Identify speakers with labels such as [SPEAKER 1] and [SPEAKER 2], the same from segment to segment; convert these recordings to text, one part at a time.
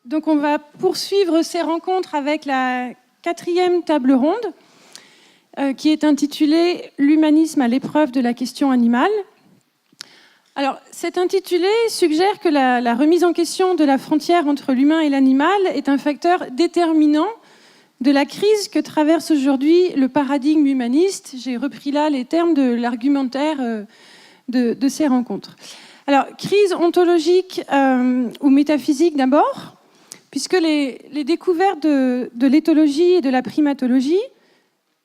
[SPEAKER 1] Donc on va poursuivre ces rencontres avec la 4e table ronde qui est intitulée « L'humanisme à l'épreuve de la question animale ». Alors cet intitulé suggère que la remise en question de la frontière entre l'humain et l'animal est un facteur déterminant de la crise que traverse aujourd'hui le paradigme humaniste. J'ai repris là les termes de l'argumentaire de ces rencontres. Alors, crise ontologique ou métaphysique d'abord, puisque les découvertes de l'éthologie et de la primatologie,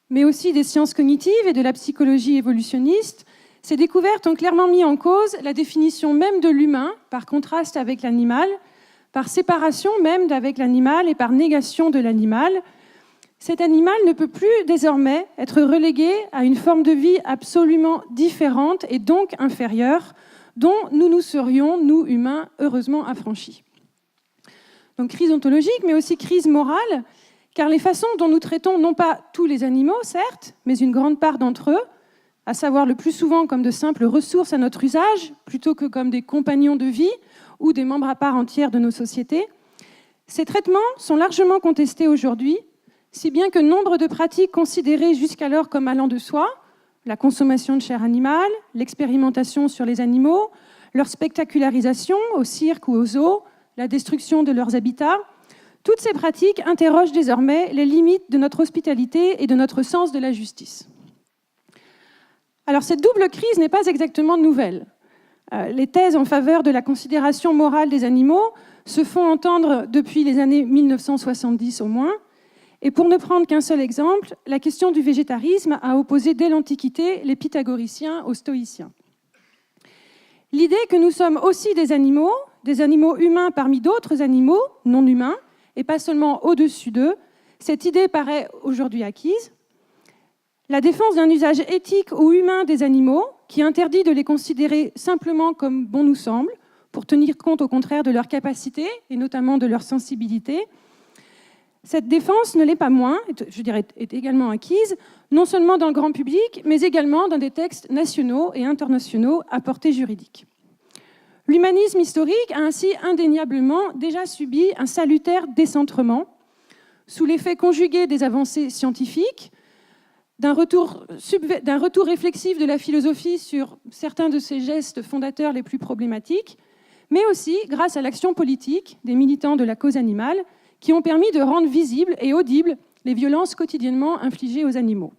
[SPEAKER 1] mais aussi des sciences cognitives et de la psychologie évolutionniste, ces découvertes ont clairement mis en cause la définition même de l'humain, par contraste avec l'animal, par séparation même d'avec l'animal et par négation de l'animal. Cet animal ne peut plus désormais être relégué à une forme de vie absolument différente et donc inférieure, dont nous nous serions, nous humains, heureusement affranchis. Donc crise ontologique, mais aussi crise morale, car les façons dont nous traitons non pas tous les animaux, certes, mais une grande part d'entre eux, à savoir le plus souvent comme de simples ressources à notre usage, plutôt que comme des compagnons de vie ou des membres à part entière de nos sociétés, ces traitements sont largement contestés aujourd'hui, si bien que nombre de pratiques considérées jusqu'alors comme allant de soi, la consommation de chair animale, l'expérimentation sur les animaux, leur spectacularisation au cirque ou aux zoos, la destruction de leurs habitats, toutes ces pratiques interrogent désormais les limites de notre hospitalité et de notre sens de la justice. Alors cette double crise n'est pas exactement nouvelle. Les thèses en faveur de la considération morale des animaux se font entendre depuis les années 1970 au moins. Et pour ne prendre qu'un seul exemple, la question du végétarisme a opposé dès l'Antiquité les pythagoriciens aux stoïciens. L'idée que nous sommes aussi des animaux humains parmi d'autres animaux non humains, et pas seulement au-dessus d'eux, cette idée paraît aujourd'hui acquise. La défense d'un usage éthique ou humain des animaux, qui interdit de les considérer simplement comme bon nous semble, pour tenir compte au contraire de leurs capacités, et notamment de leur sensibilité, cette défense ne l'est pas moins, je dirais, est également acquise, non seulement dans le grand public, mais également dans des textes nationaux et internationaux à portée juridique. L'humanisme historique a ainsi indéniablement déjà subi un salutaire décentrement, sous l'effet conjugué des avancées scientifiques, d'un retour réflexif de la philosophie sur certains de ses gestes fondateurs les plus problématiques, mais aussi grâce à l'action politique des militants de la cause animale, qui ont permis de rendre visibles et audibles les violences quotidiennement infligées aux animaux.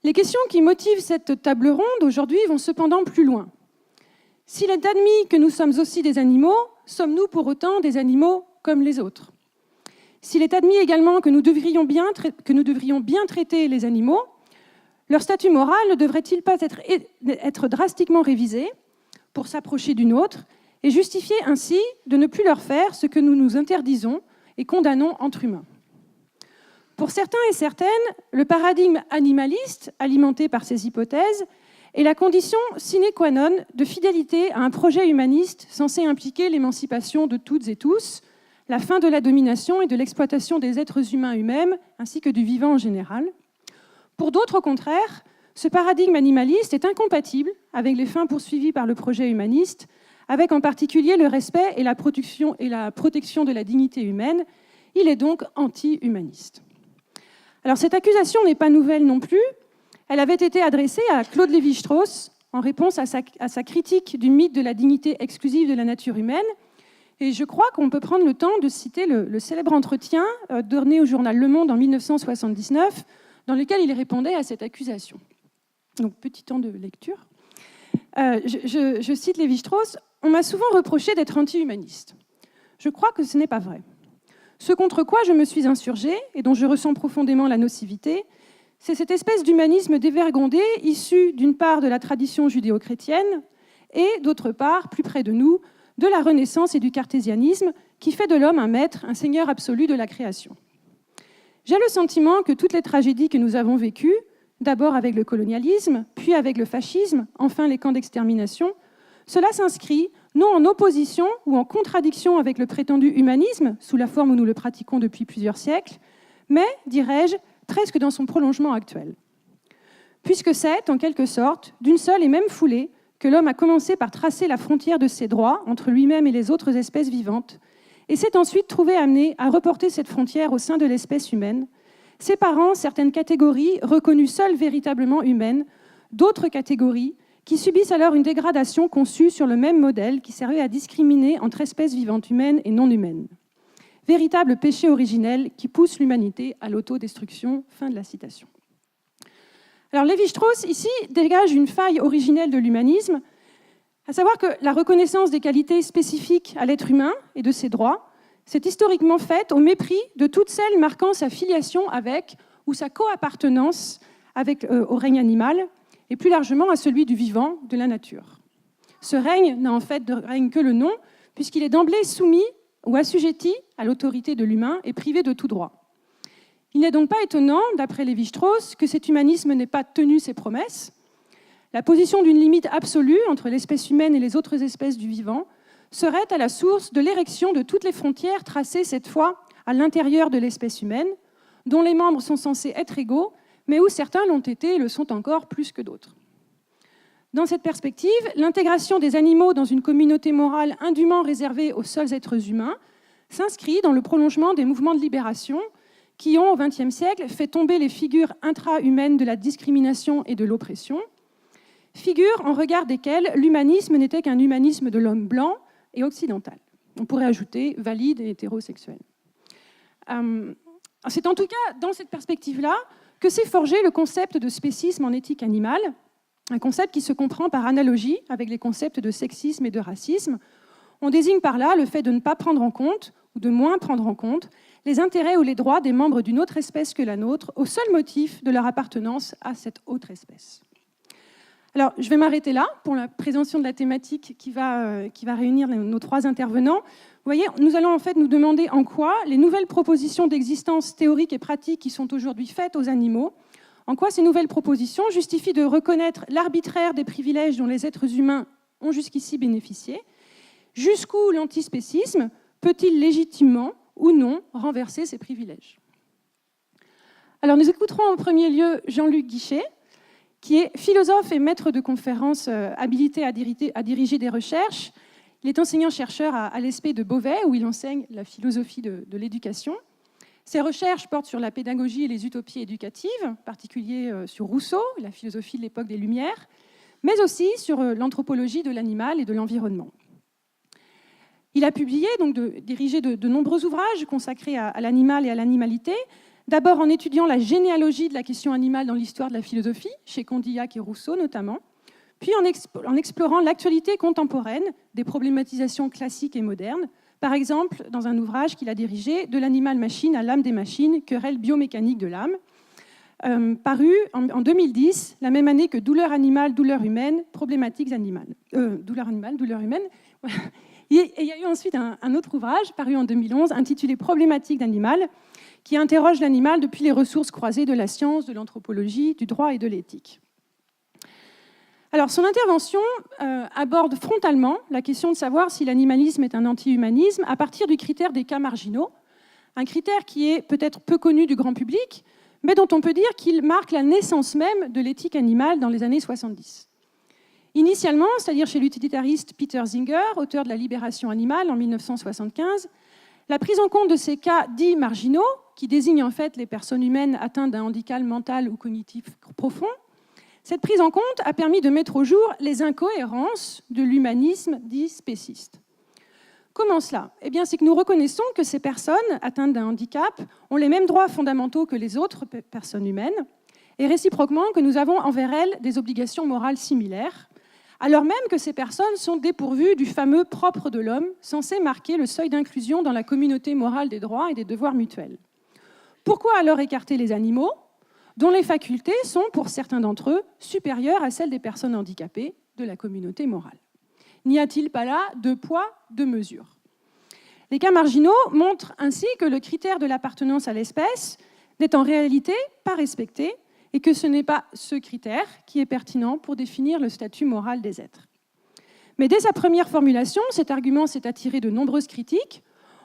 [SPEAKER 1] Les questions qui motivent cette table ronde aujourd'hui vont cependant plus loin. S'il est admis que nous sommes aussi des animaux, sommes-nous pour autant des animaux comme les autres ? S'il est admis également que nous devrions bien traiter les animaux, leur statut moral ne devrait-il pas être drastiquement révisé pour s'approcher du nôtre et justifier ainsi de ne plus leur faire ce que nous nous interdisons et condamnons entre humains. Pour certains et certaines, le paradigme animaliste, alimenté par ces hypothèses, est la condition sine qua non de fidélité à un projet humaniste censé impliquer l'émancipation de toutes et tous, la fin de la domination et de l'exploitation des êtres humains eux-mêmes, ainsi que du vivant en général. Pour d'autres, au contraire, ce paradigme animaliste est incompatible avec les fins poursuivies par le projet humaniste, avec en particulier le respect et la protection de la dignité humaine. Il est donc anti-humaniste. Alors cette accusation n'est pas nouvelle non plus. Elle avait été adressée à Claude Lévi-Strauss en réponse à sa critique du mythe de la dignité exclusive de la nature humaine. Et je crois qu'on peut prendre le temps de citer le célèbre entretien donné au journal Le Monde en 1979, dans lequel il répondait à cette accusation. Donc petit temps de lecture. Je cite Lévi-Strauss. « On m'a souvent reproché d'être anti-humaniste. Je crois que ce n'est pas vrai. Ce contre quoi je me suis insurgée, et dont je ressens profondément la nocivité, c'est cette espèce d'humanisme dévergondé, issu d'une part de la tradition judéo-chrétienne, et d'autre part, plus près de nous, de la Renaissance et du cartésianisme, qui fait de l'homme un maître, un seigneur absolu de la création. J'ai le sentiment que toutes les tragédies que nous avons vécues, d'abord avec le colonialisme, puis avec le fascisme, enfin les camps d'extermination, cela s'inscrit non en opposition ou en contradiction avec le prétendu humanisme, sous la forme où nous le pratiquons depuis plusieurs siècles, mais, dirais-je, presque dans son prolongement actuel. Puisque c'est, en quelque sorte, d'une seule et même foulée que l'homme a commencé par tracer la frontière de ses droits entre lui-même et les autres espèces vivantes, et s'est ensuite trouvé amené à reporter cette frontière au sein de l'espèce humaine, séparant certaines catégories reconnues seules véritablement humaines d'autres catégories qui subissent alors une dégradation conçue sur le même modèle qui servait à discriminer entre espèces vivantes humaines et non humaines. Véritable péché originel qui pousse l'humanité à l'autodestruction. Fin de la citation. Alors Lévi-Strauss, ici, dégage une faille originelle de l'humanisme, à savoir que la reconnaissance des qualités spécifiques à l'être humain et de ses droits s'est historiquement faite au mépris de toutes celles marquant sa filiation avec ou sa coappartenance au règne animal, et plus largement à celui du vivant, de la nature. Ce règne n'a en fait de règne que le nom, puisqu'il est d'emblée soumis ou assujetti à l'autorité de l'humain et privé de tout droit. Il n'est donc pas étonnant, d'après Lévi-Strauss, que cet humanisme n'ait pas tenu ses promesses. La position d'une limite absolue entre l'espèce humaine et les autres espèces du vivant serait à la source de l'érection de toutes les frontières tracées cette fois à l'intérieur de l'espèce humaine, dont les membres sont censés être égaux, mais où certains l'ont été et le sont encore plus que d'autres. Dans cette perspective, l'intégration des animaux dans une communauté morale indûment réservée aux seuls êtres humains s'inscrit dans le prolongement des mouvements de libération qui ont, au XXe siècle, fait tomber les figures intra-humaines de la discrimination et de l'oppression, figures en regard desquelles l'humanisme n'était qu'un humanisme de l'homme blanc et occidental. On pourrait ajouter valide et hétérosexuel. C'est en tout cas dans cette perspective-là que s'est forgé le concept de spécisme en éthique animale, un concept qui se comprend par analogie avec les concepts de sexisme et de racisme. On désigne par là le fait de ne pas prendre en compte, ou de moins prendre en compte, les intérêts ou les droits des membres d'une autre espèce que la nôtre, au seul motif de leur appartenance à cette autre espèce. Alors, je vais m'arrêter là pour la présentation de la thématique qui va réunir nos trois intervenants. Vous voyez, nous allons en fait nous demander en quoi les nouvelles propositions d'existence théoriques et pratiques qui sont aujourd'hui faites aux animaux, en quoi ces nouvelles propositions justifient de reconnaître l'arbitraire des privilèges dont les êtres humains ont jusqu'ici bénéficié, jusqu'où l'antispécisme peut-il légitimement ou non renverser ces privilèges. Alors nous écouterons en premier lieu Jean-Luc Guichet, qui est philosophe et maître de conférences habilité à diriger des recherches. Il est enseignant-chercheur à l'ESP de Beauvais, où il enseigne la philosophie de l'éducation. Ses recherches portent sur la pédagogie et les utopies éducatives, en particulier sur Rousseau, la philosophie de l'époque des Lumières, mais aussi sur l'anthropologie de l'animal et de l'environnement. Il a publié, donc dirigé de nombreux ouvrages consacrés à l'animal et à l'animalité, d'abord en étudiant la généalogie de la question animale dans l'histoire de la philosophie, chez Condillac et Rousseau notamment, puis en explorant l'actualité contemporaine des problématisations classiques et modernes, par exemple dans un ouvrage qu'il a dirigé, De l'animal-machine à l'âme des machines, querelle biomécanique de l'âme, paru en 2010, la même année que Douleur animale, douleur humaine, problématiques animales. Douleur animale, douleur humaine. Et il y a eu ensuite un autre ouvrage, paru en 2011, intitulé Problématiques d'animal, qui interroge l'animal depuis les ressources croisées de la science, de l'anthropologie, du droit et de l'éthique. Alors, son intervention aborde frontalement la question de savoir si l'animalisme est un anti-humanisme à partir du critère des cas marginaux, un critère qui est peut-être peu connu du grand public, mais dont on peut dire qu'il marque la naissance même de l'éthique animale dans les années 70. Initialement, c'est-à-dire chez l'utilitariste Peter Singer, auteur de La libération animale en 1975, la prise en compte de ces cas dits marginaux, qui désignent en fait les personnes humaines atteintes d'un handicap mental ou cognitif profond, cette prise en compte a permis de mettre au jour les incohérences de l'humanisme dit spéciste. Comment cela ? Eh bien, c'est que nous reconnaissons que ces personnes atteintes d'un handicap ont les mêmes droits fondamentaux que les autres personnes humaines, et réciproquement que nous avons envers elles des obligations morales similaires, alors même que ces personnes sont dépourvues du fameux propre de l'homme, censé marquer le seuil d'inclusion dans la communauté morale des droits et des devoirs mutuels. Pourquoi alors écarter les animaux, dont les facultés sont, pour certains d'entre eux, supérieures à celles des personnes handicapées de la communauté morale ? N'y a-t-il pas là deux poids, deux mesures ? Les cas marginaux montrent ainsi que le critère de l'appartenance à l'espèce n'est en réalité pas respecté et que ce n'est pas ce critère qui est pertinent pour définir le statut moral des êtres. Mais dès sa première formulation, cet argument s'est attiré de nombreuses critiques.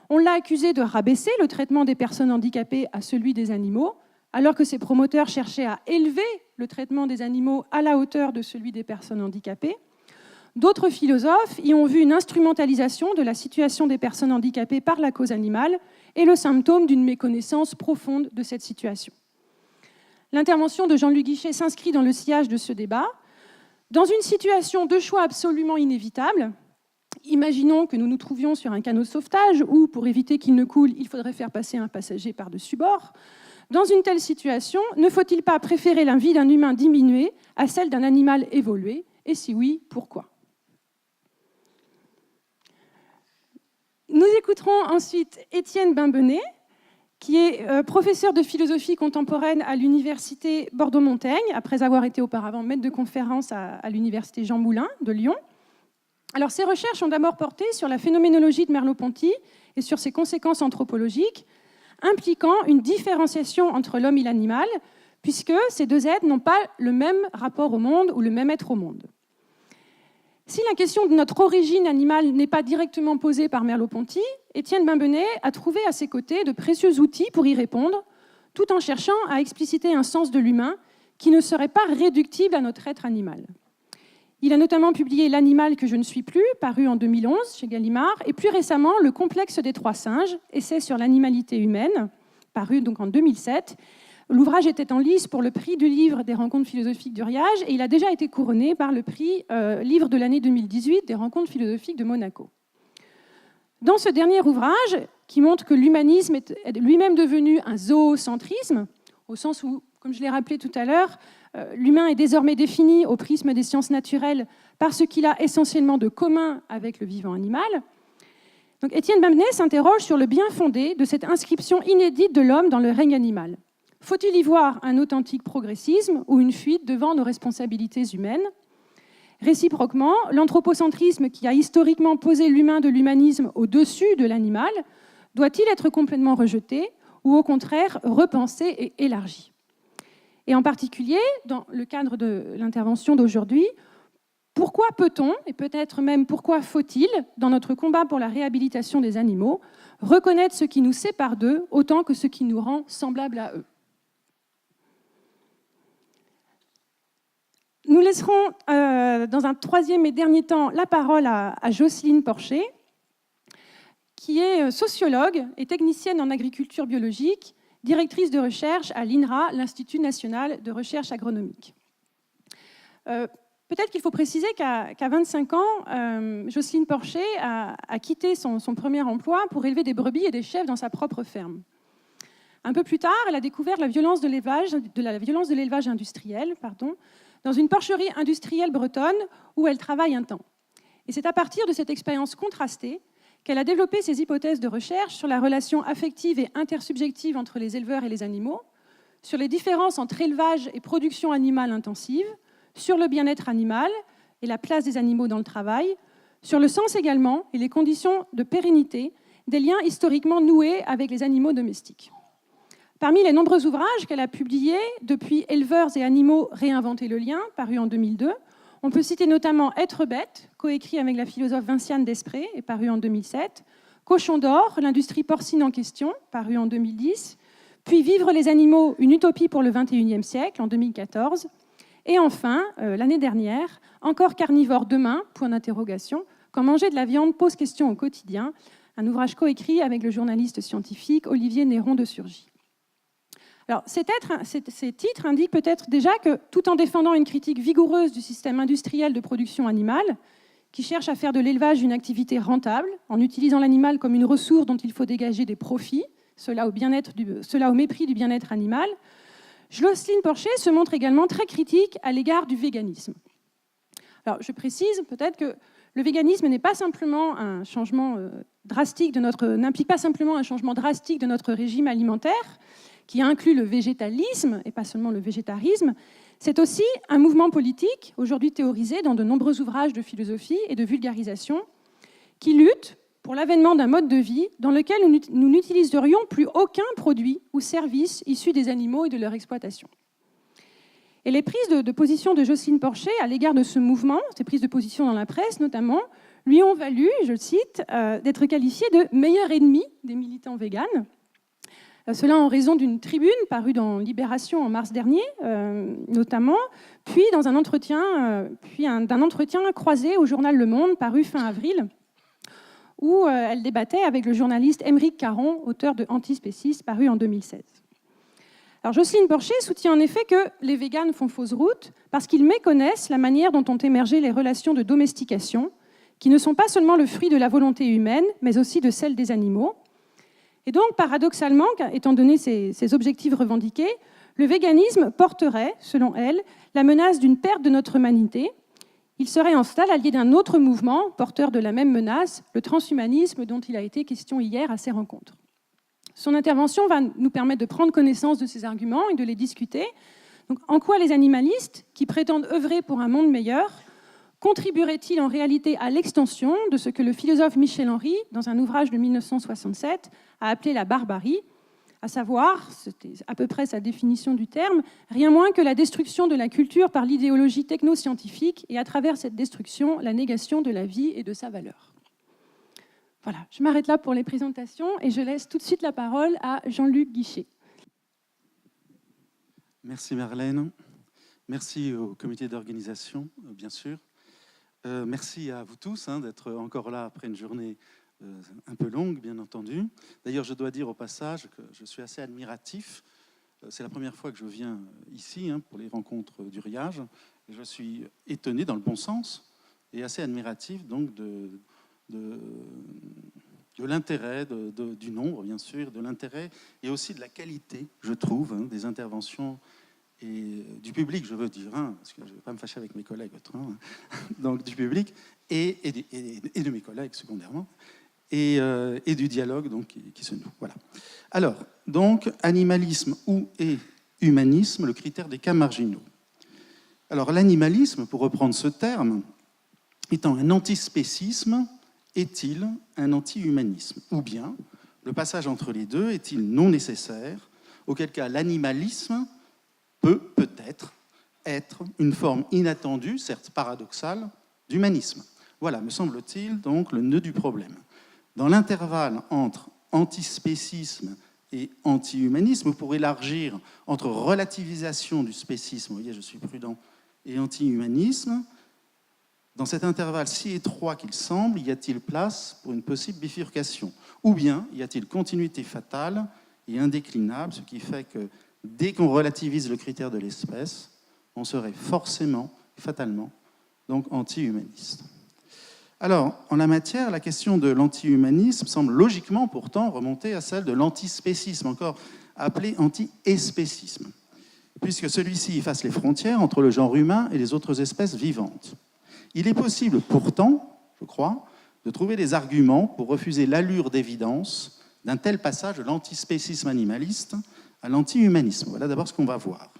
[SPEAKER 1] On l'a accusé de rabaisser le traitement des personnes handicapées à celui des animaux, alors que ses promoteurs cherchaient à élever le traitement des animaux à la hauteur de celui des personnes handicapées. D'autres philosophes y ont vu une instrumentalisation de la situation des personnes handicapées par la cause animale et le symptôme d'une méconnaissance profonde de cette situation. L'intervention de Jean-Luc Guichet s'inscrit dans le sillage de ce débat. Dans une situation de choix absolument inévitable, imaginons que nous nous trouvions sur un canot de sauvetage où, pour éviter qu'il ne coule, il faudrait faire passer un passager par-dessus bord. Dans une telle situation, ne faut-il pas préférer la vie d'un humain diminué à celle d'un animal évolué? Et si oui, pourquoi? Nous écouterons ensuite Étienne Bimbenet, qui est professeur de philosophie contemporaine à l'université Bordeaux-Montaigne, après avoir été auparavant maître de conférence à l'université Jean Moulin de Lyon. Alors, ses recherches ont d'abord porté sur la phénoménologie de Merleau-Ponty et sur ses conséquences anthropologiques, impliquant une différenciation entre l'homme et l'animal, puisque ces deux êtres n'ont pas le même rapport au monde ou le même être au monde. Si la question de notre origine animale n'est pas directement posée par Merleau-Ponty, Étienne Bimbenet a trouvé à ses côtés de précieux outils pour y répondre, tout en cherchant à expliciter un sens de l'humain qui ne serait pas réductible à notre être animal. Il a notamment publié L'animal que je ne suis plus, paru en 2011 chez Gallimard, et plus récemment Le complexe des trois singes, essai sur l'animalité humaine, paru donc en 2007. L'ouvrage était en lice pour le prix du livre des rencontres philosophiques d'Uriage et il a déjà été couronné par le prix livre de l'année 2018 des rencontres philosophiques de Monaco. Dans ce dernier ouvrage, qui montre que l'humanisme est lui-même devenu un zoocentrisme, au sens où, comme je l'ai rappelé tout à l'heure, l'humain est désormais défini au prisme des sciences naturelles par ce qu'il a essentiellement de commun avec le vivant animal. Donc, Étienne Bimbenet s'interroge sur le bien fondé de cette inscription inédite de l'homme dans le règne animal. Faut-il y voir un authentique progressisme ou une fuite devant nos responsabilités humaines? Réciproquement, l'anthropocentrisme qui a historiquement posé l'humain de l'humanisme au-dessus de l'animal doit-il être complètement rejeté ou au contraire repensé et élargi? Et en particulier, dans le cadre de l'intervention d'aujourd'hui, pourquoi peut-on, et peut-être même pourquoi faut-il, dans notre combat pour la réhabilitation des animaux, reconnaître ce qui nous sépare d'eux autant que ce qui nous rend semblables à eux? Nous laisserons dans un troisième et dernier temps la parole à Jocelyne Porcher, qui est sociologue et technicienne en agriculture biologique, directrice de recherche à l'INRA, l'Institut national de recherche agronomique. Peut-être qu'il faut préciser qu'à 25 ans, Jocelyne Porcher a quitté son premier emploi pour élever des brebis et des chèvres dans sa propre ferme. Un peu plus tard, elle a découvert la violence de l'élevage industriel, dans une porcherie industrielle bretonne où elle travaille un temps. Et c'est à partir de cette expérience contrastée qu'elle a développé ses hypothèses de recherche sur la relation affective et intersubjective entre les éleveurs et les animaux, sur les différences entre élevage et production animale intensive, sur le bien-être animal et la place des animaux dans le travail, sur le sens également et les conditions de pérennité des liens historiquement noués avec les animaux domestiques. Parmi les nombreux ouvrages qu'elle a publiés depuis Éleveurs et animaux, réinventer le lien, paru en 2002, on peut citer notamment Être bête, coécrit avec la philosophe Vinciane Desprez et paru en 2007, Cochon d'or, l'industrie porcine en question, paru en 2010, puis Vivre les animaux, une utopie pour le XXIe siècle, en 2014, et enfin, l'année dernière, Encore carnivore demain, point d'interrogation, quand manger de la viande pose question au quotidien, un ouvrage coécrit avec le journaliste scientifique Olivier Néron de Surgy. Alors, ces titres indiquent peut-être déjà que, tout en défendant une critique vigoureuse du système industriel de production animale, qui cherche à faire de l'élevage une activité rentable, en utilisant l'animal comme une ressource dont il faut dégager des profits, cela au mépris du bien-être animal, Jocelyne Porcher se montre également très critique à l'égard du véganisme. Alors, je précise peut-être que le véganisme n'est pas simplement un changement n'implique pas simplement un changement drastique de notre régime alimentaire, qui inclut le végétalisme et pas seulement le végétarisme, c'est aussi un mouvement politique, aujourd'hui théorisé dans de nombreux ouvrages de philosophie et de vulgarisation, qui lutte pour l'avènement d'un mode de vie dans lequel nous n'utiliserions plus aucun produit ou service issu des animaux et de leur exploitation. Et les prises de position de Jocelyne Porcher à l'égard de ce mouvement, ces prises de position dans la presse notamment, lui ont valu, je le cite, d'être qualifiée de meilleur ennemi des militants véganes. Cela en raison d'une tribune parue dans Libération en mars dernier, notamment, puis d'un entretien croisé au journal Le Monde, paru fin avril, où elle débattait avec le journaliste Émeric Caron, auteur de Antispécisme, paru en 2016. Alors Jocelyne Porcher soutient en effet que les véganes font fausse route parce qu'ils méconnaissent la manière dont ont émergé les relations de domestication, qui ne sont pas seulement le fruit de la volonté humaine, mais aussi de celle des animaux. Et donc, paradoxalement, étant donné ces objectifs revendiqués, le véganisme porterait, selon elle, la menace d'une perte de notre humanité. Il serait en cela l'allié d'un autre mouvement porteur de la même menace, le transhumanisme, dont il a été question hier à ces rencontres. Son intervention va nous permettre de prendre connaissance de ces arguments et de les discuter. Donc, en quoi les animalistes, qui prétendent œuvrer pour un monde meilleur, contribueraient-ils en réalité à l'extension de ce que le philosophe Michel Henry, dans un ouvrage de 1967, a appelé la barbarie, à savoir, c'était à peu près sa définition du terme, rien moins que la destruction de la culture par l'idéologie technoscientifique et à travers cette destruction, la négation de la vie et de sa valeur. Voilà, je m'arrête là pour les présentations et je laisse tout de suite la parole à Jean-Luc Guichet.
[SPEAKER 2] Merci Marlène. Merci au comité d'organisation, bien sûr. Merci à vous tous d'être encore là après une journée un peu longue, bien entendu. D'ailleurs, je dois dire au passage que je suis assez admiratif. C'est la première fois que je viens ici pour les rencontres du RIAGE. Je suis étonné dans le bon sens et assez admiratif donc de l'intérêt, du nombre, bien sûr, de l'intérêt et aussi de la qualité, je trouve, des interventions et du public, je veux dire, parce que je ne vais pas me fâcher avec mes collègues, donc du public et de mes collègues secondairement, et du dialogue donc, qui se noue. Voilà. Alors, donc, animalisme et humanisme, le critère des cas marginaux. Alors, l'animalisme, pour reprendre ce terme, étant un antispécisme, est-il un anti-humanisme? Ou bien, le passage entre les deux est-il non nécessaire, auquel cas l'animalisme peut-être être une forme inattendue, certes paradoxale, d'humanisme. Voilà, me semble-t-il, donc, le nœud du problème. Dans l'intervalle entre antispécisme et anti-humanisme, pour élargir entre relativisation du spécisme, vous voyez, je suis prudent, et anti-humanisme, dans cet intervalle si étroit qu'il semble, y a-t-il place pour une possible bifurcation? Ou bien y a-t-il continuité fatale et indéclinable, ce qui fait que dès qu'on relativise le critère de l'espèce, on serait forcément, fatalement, donc anti-humaniste. Alors, en la matière, la question de l'anti-humanisme semble logiquement pourtant remonter à celle de l'antispécisme, encore appelé anti-espécisme, puisque celui-ci efface les frontières entre le genre humain et les autres espèces vivantes. Il est possible pourtant, je crois, de trouver des arguments pour refuser l'allure d'évidence d'un tel passage de l'antispécisme animaliste à l'anti-humanisme. Voilà d'abord ce qu'on va voir.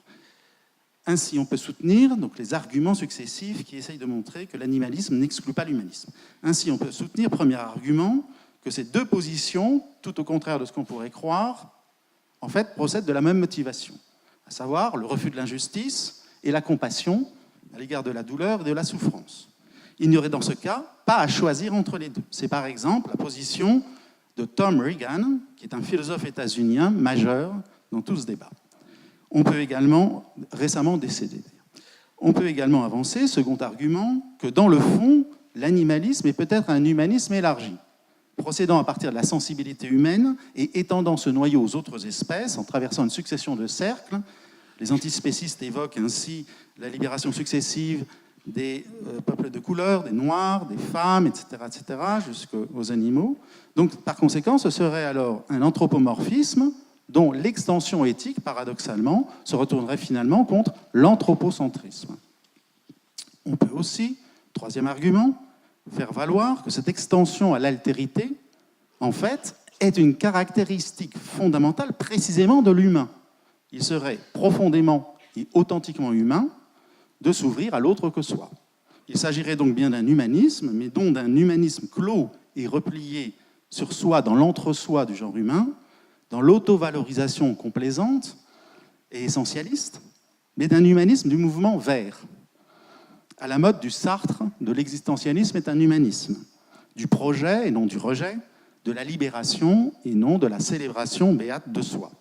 [SPEAKER 2] Ainsi, on peut soutenir donc, les arguments successifs qui essayent de montrer que l'animalisme n'exclut pas l'humanisme. Ainsi, on peut soutenir, premier argument, que ces deux positions, tout au contraire de ce qu'on pourrait croire, en fait, procèdent de la même motivation, à savoir le refus de l'injustice et la compassion à l'égard de la douleur et de la souffrance. Il n'y aurait dans ce cas pas à choisir entre les deux. C'est par exemple la position de Tom Regan, qui est un philosophe états-unien majeur dans tout ce débat. On peut également, récemment décédé, on peut également avancer, second argument, que dans le fond, l'animalisme est peut-être un humanisme élargi, procédant à partir de la sensibilité humaine et étendant ce noyau aux autres espèces en traversant une succession de cercles. Les antispécistes évoquent ainsi la libération successive des peuples de couleur, des noirs, des femmes, etc., jusqu'aux animaux. Donc, par conséquent, ce serait alors un anthropomorphisme dont l'extension éthique, paradoxalement, se retournerait finalement contre l'anthropocentrisme. On peut aussi, troisième argument, faire valoir que cette extension à l'altérité, en fait, est une caractéristique fondamentale précisément de l'humain. Il serait profondément et authentiquement humain de s'ouvrir à l'autre que soi. Il s'agirait donc bien d'un humanisme, mais donc d'un humanisme clos et replié sur soi dans l'entre-soi du genre humain, dans l'auto-valorisation complaisante et essentialiste, mais d'un humanisme du mouvement vert. À la mode du Sartre, de l'existentialisme est un humanisme, du projet et non du rejet, de la libération et non de la célébration béate de soi.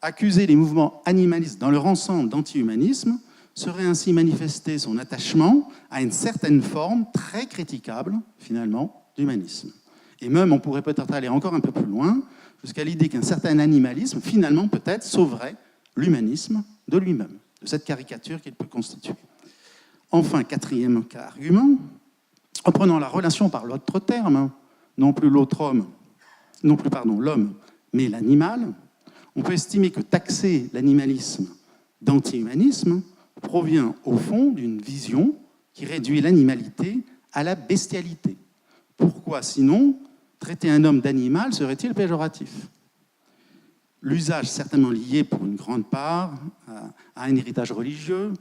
[SPEAKER 2] Accuser les mouvements animalistes dans leur ensemble d'anti-humanisme serait ainsi manifester son attachement à une certaine forme très critiquable, finalement, d'humanisme. Et même, on pourrait peut-être aller encore un peu plus loin, jusqu'à l'idée qu'un certain animalisme, finalement, peut-être, sauverait l'humanisme de lui-même, de cette caricature qu'il peut constituer. Enfin, quatrième argument, en prenant la relation par l'autre terme, non plus l'autre-homme, l'homme, mais l'animal, on peut estimer que taxer l'animalisme d'anti-humanisme provient au fond d'une vision qui réduit l'animalité à la bestialité. Pourquoi sinon traiter un homme d'animal serait-il péjoratif? L'usage certainement lié pour une grande part à un héritage religieux,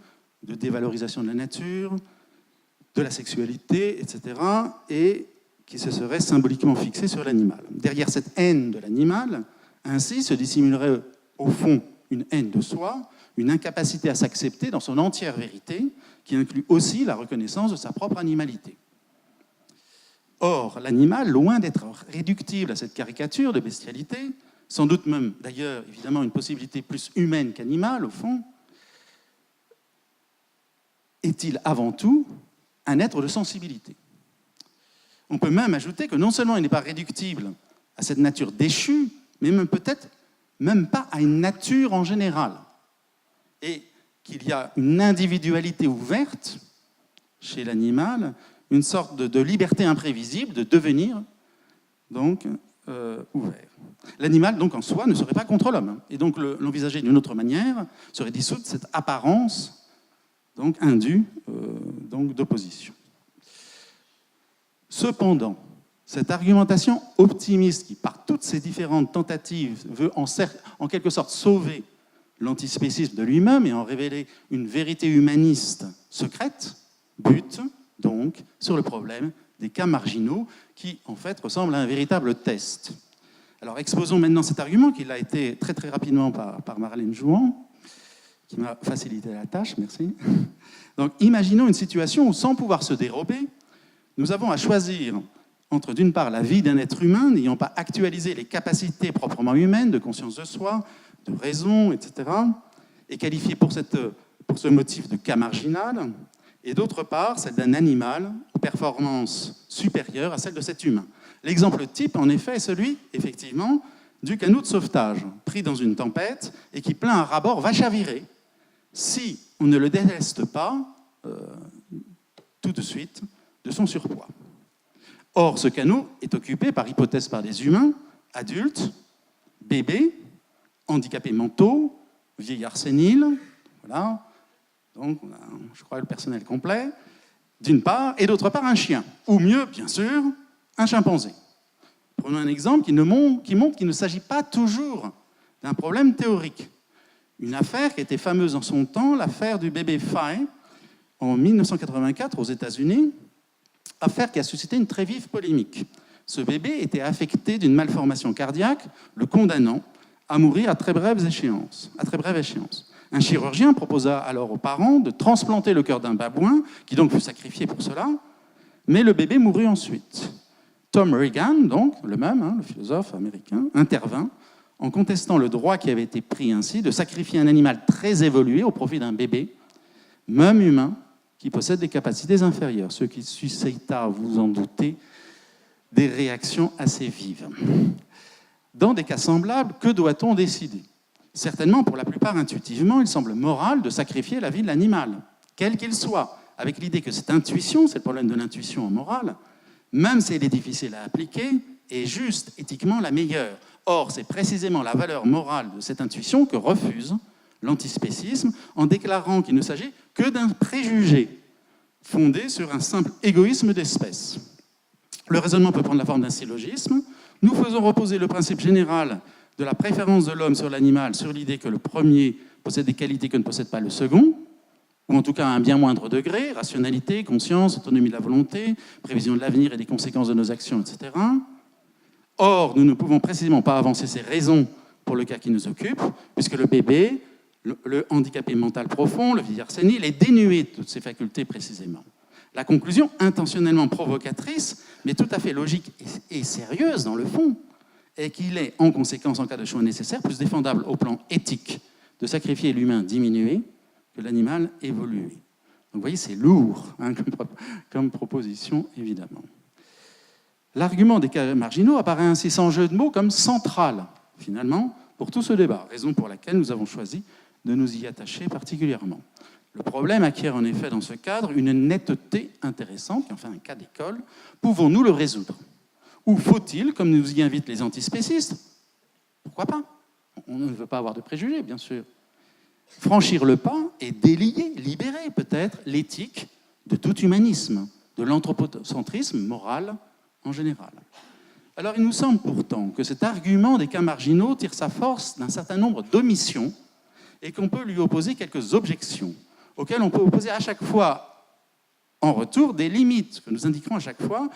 [SPEAKER 2] de dévalorisation de la nature, de la sexualité, etc., et qui se serait symboliquement fixé sur l'animal. Derrière cette haine de l'animal, ainsi se dissimulerait au fond une haine de soi, une incapacité à s'accepter dans son entière vérité, qui inclut aussi la reconnaissance de sa propre animalité. Or, l'animal, loin d'être réductible à cette caricature de bestialité, sans doute même, d'ailleurs, évidemment, une possibilité plus humaine qu'animale, au fond, est-il avant tout un être de sensibilité. On peut même ajouter que non seulement il n'est pas réductible à cette nature déchue, mais même peut-être même pas à une nature en général. Et qu'il y a une individualité ouverte chez l'animal, une sorte de liberté imprévisible de devenir donc ouvert. L'animal, donc, en soi, ne serait pas contre l'homme. Et donc, l'envisager d'une autre manière serait dissoudre cette apparence donc, indue d'opposition. Cependant, cette argumentation optimiste qui, par toutes ces différentes tentatives, veut en quelque sorte sauver l'antispécisme de lui-même et en révéler une vérité humaniste secrète, bute donc sur le problème des cas marginaux qui, en fait, ressemble à un véritable test. Alors, exposons maintenant cet argument qui a été très très rapidement par Marlène Jouan, qui m'a facilité la tâche, merci. Donc, imaginons une situation où, sans pouvoir se dérober, nous avons à choisir entre, d'une part, la vie d'un être humain n'ayant pas actualisé les capacités proprement humaines de conscience de soi, de raison, etc., et qualifié pour ce motif de cas marginal, et d'autre part, celle d'un animal aux performances supérieures à celles de cet humain. L'exemple type, en effet, est celui, effectivement, du canot de sauvetage, pris dans une tempête et qui, plein à ras-bord, va chavirer si on ne le déleste pas tout de suite de son surpoids. Or, ce canot est occupé, par hypothèse, par des humains, adultes, bébés, handicapés mentaux, vieillards séniles, voilà. Donc, on a, je crois, le personnel complet, d'une part, et d'autre part, un chien. Ou mieux, bien sûr, un chimpanzé. Prenons un exemple qui montre qu'il ne s'agit pas toujours d'un problème théorique. Une affaire qui était fameuse en son temps, l'affaire du bébé Faye, en 1984 aux États-Unis, affaire qui a suscité une très vive polémique. Ce bébé était affecté d'une malformation cardiaque, le condamnant à mourir à très brève échéance. Un chirurgien proposa alors aux parents de transplanter le cœur d'un babouin, qui donc fut sacrifié pour cela, mais le bébé mourut ensuite. Tom Reagan, donc, le même, le philosophe américain, intervint en contestant le droit qui avait été pris ainsi de sacrifier un animal très évolué au profit d'un bébé, même humain, qui possède des capacités inférieures, ce qui suscita, vous en doutez, des réactions assez vives. Dans des cas semblables, que doit-on décider ? Certainement, pour la plupart intuitivement, il semble moral de sacrifier la vie de l'animal, quel qu'il soit, avec l'idée que cette intuition, c'est le problème de l'intuition en morale, même si elle est difficile à appliquer, est juste éthiquement la meilleure. Or, c'est précisément la valeur morale de cette intuition que refuse l'antispécisme en déclarant qu'il ne s'agit que d'un préjugé fondé sur un simple égoïsme d'espèce. Le raisonnement peut prendre la forme d'un syllogisme. Nous faisons reposer le principe général de la préférence de l'homme sur l'animal sur l'idée que le premier possède des qualités que ne possède pas le second, ou en tout cas à un bien moindre degré, rationalité, conscience, autonomie de la volonté, prévision de l'avenir et des conséquences de nos actions, etc. Or, nous ne pouvons précisément pas avancer ces raisons pour le cas qui nous occupe, puisque le bébé, le handicapé mental profond, le vieillard sénile, est dénué de toutes ces facultés précisément. La conclusion, intentionnellement provocatrice, mais tout à fait logique et sérieuse dans le fond, et qu'il est, en conséquence, en cas de choix nécessaire, plus défendable au plan éthique de sacrifier l'humain diminué que l'animal évolué. Donc vous voyez, c'est lourd hein, comme proposition, évidemment. L'argument des cas marginaux apparaît ainsi sans jeu de mots comme central, finalement, pour tout ce débat, raison pour laquelle nous avons choisi de nous y attacher particulièrement. Le problème acquiert en effet dans ce cadre une netteté intéressante, enfin un cas d'école. Pouvons-nous le résoudre? Ou faut-il, comme nous y invitent les antispécistes, pourquoi pas? On ne veut pas avoir de préjugés, bien sûr. Franchir le pas et délier, libérer peut-être l'éthique de tout humanisme, de l'anthropocentrisme moral en général. Alors il nous semble pourtant que cet argument des cas marginaux tire sa force d'un certain nombre d'omissions et qu'on peut lui opposer quelques objections, auxquelles on peut opposer à chaque fois, en retour, des limites que nous indiquerons à chaque fois,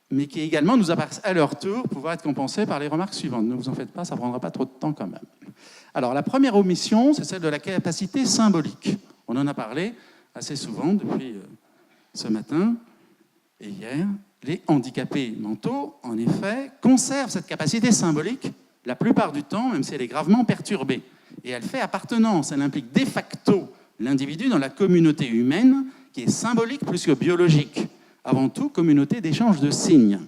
[SPEAKER 2] mais qui également nous apparaissent à leur tour pouvoir être compensées par les remarques suivantes. Ne vous en faites pas, ça ne prendra pas trop de temps quand même. Alors la première omission, c'est celle de la capacité symbolique. On en a parlé assez souvent depuis ce matin et hier. Les handicapés mentaux, en effet, conservent cette capacité symbolique la plupart du temps, même si elle est gravement perturbée. Et elle fait appartenance, elle implique de facto l'individu dans la communauté humaine, qui est symbolique plus que biologique. Avant tout, communauté d'échange de signes.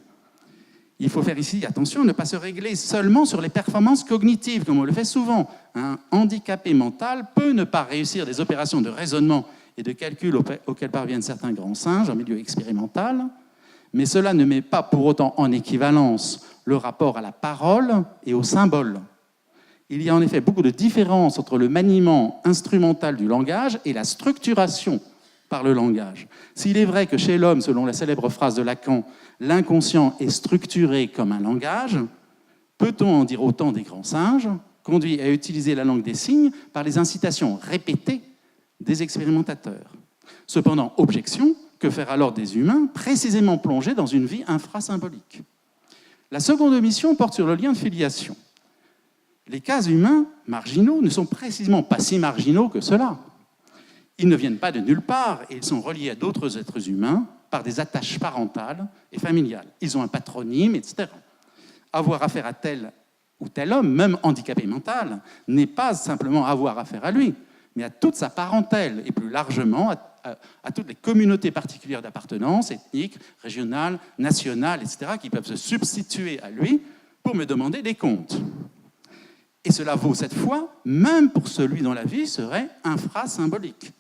[SPEAKER 2] Il faut faire ici attention, ne pas se régler seulement sur les performances cognitives, comme on le fait souvent. Un handicapé mental peut ne pas réussir des opérations de raisonnement et de calcul auxquelles parviennent certains grands singes en milieu expérimental, mais cela ne met pas pour autant en équivalence le rapport à la parole et au symbole. Il y a en effet beaucoup de différences entre le maniement instrumental du langage et la structuration par le langage. S'il est vrai que chez l'homme, selon la célèbre phrase de Lacan, l'inconscient est structuré comme un langage, peut-on en dire autant des grands singes, conduits à utiliser la langue des signes par les incitations répétées des expérimentateurs? Cependant, objection, que faire alors des humains précisément plongés dans une vie infrasymbolique? La seconde omission porte sur le lien de filiation. Les cas humains marginaux ne sont précisément pas si marginaux que cela. Ils ne viennent pas de nulle part et ils sont reliés à d'autres êtres humains par des attaches parentales et familiales. Ils ont un patronyme, etc. Avoir affaire à tel ou tel homme, même handicapé mental, n'est pas simplement avoir affaire à lui, mais à toute sa parentèle et plus largement à toutes les communautés particulières d'appartenance, ethniques, régionales, nationales, etc., qui peuvent se substituer à lui pour me demander des comptes. Et cela vaut cette fois, même pour celui dont la vie serait infrasymbolique.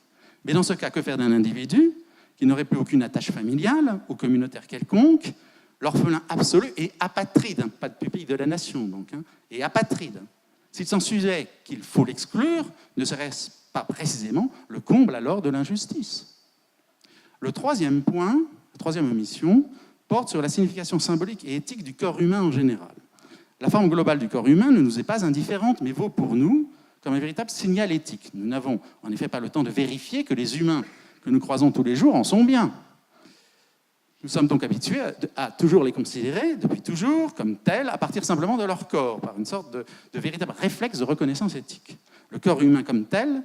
[SPEAKER 2] Mais dans ce cas, que faire d'un individu qui n'aurait plus aucune attache familiale ou communautaire quelconque, l'orphelin absolu et apatride, pas de pupille de la nation donc, et apatride? S'il s'ensuivait qu'il faut l'exclure, ne serait-ce pas précisément le comble alors de l'injustice? Le troisième point, la troisième omission, porte sur la signification symbolique et éthique du corps humain en général. La forme globale du corps humain ne nous est pas indifférente, mais vaut pour nous comme un véritable signal éthique. Nous n'avons en effet pas le temps de vérifier que les humains que nous croisons tous les jours en sont bien. Nous sommes donc habitués à toujours les considérer, depuis toujours, comme tels, à partir simplement de leur corps, par une sorte de véritable réflexe de reconnaissance éthique. Le corps humain comme tel,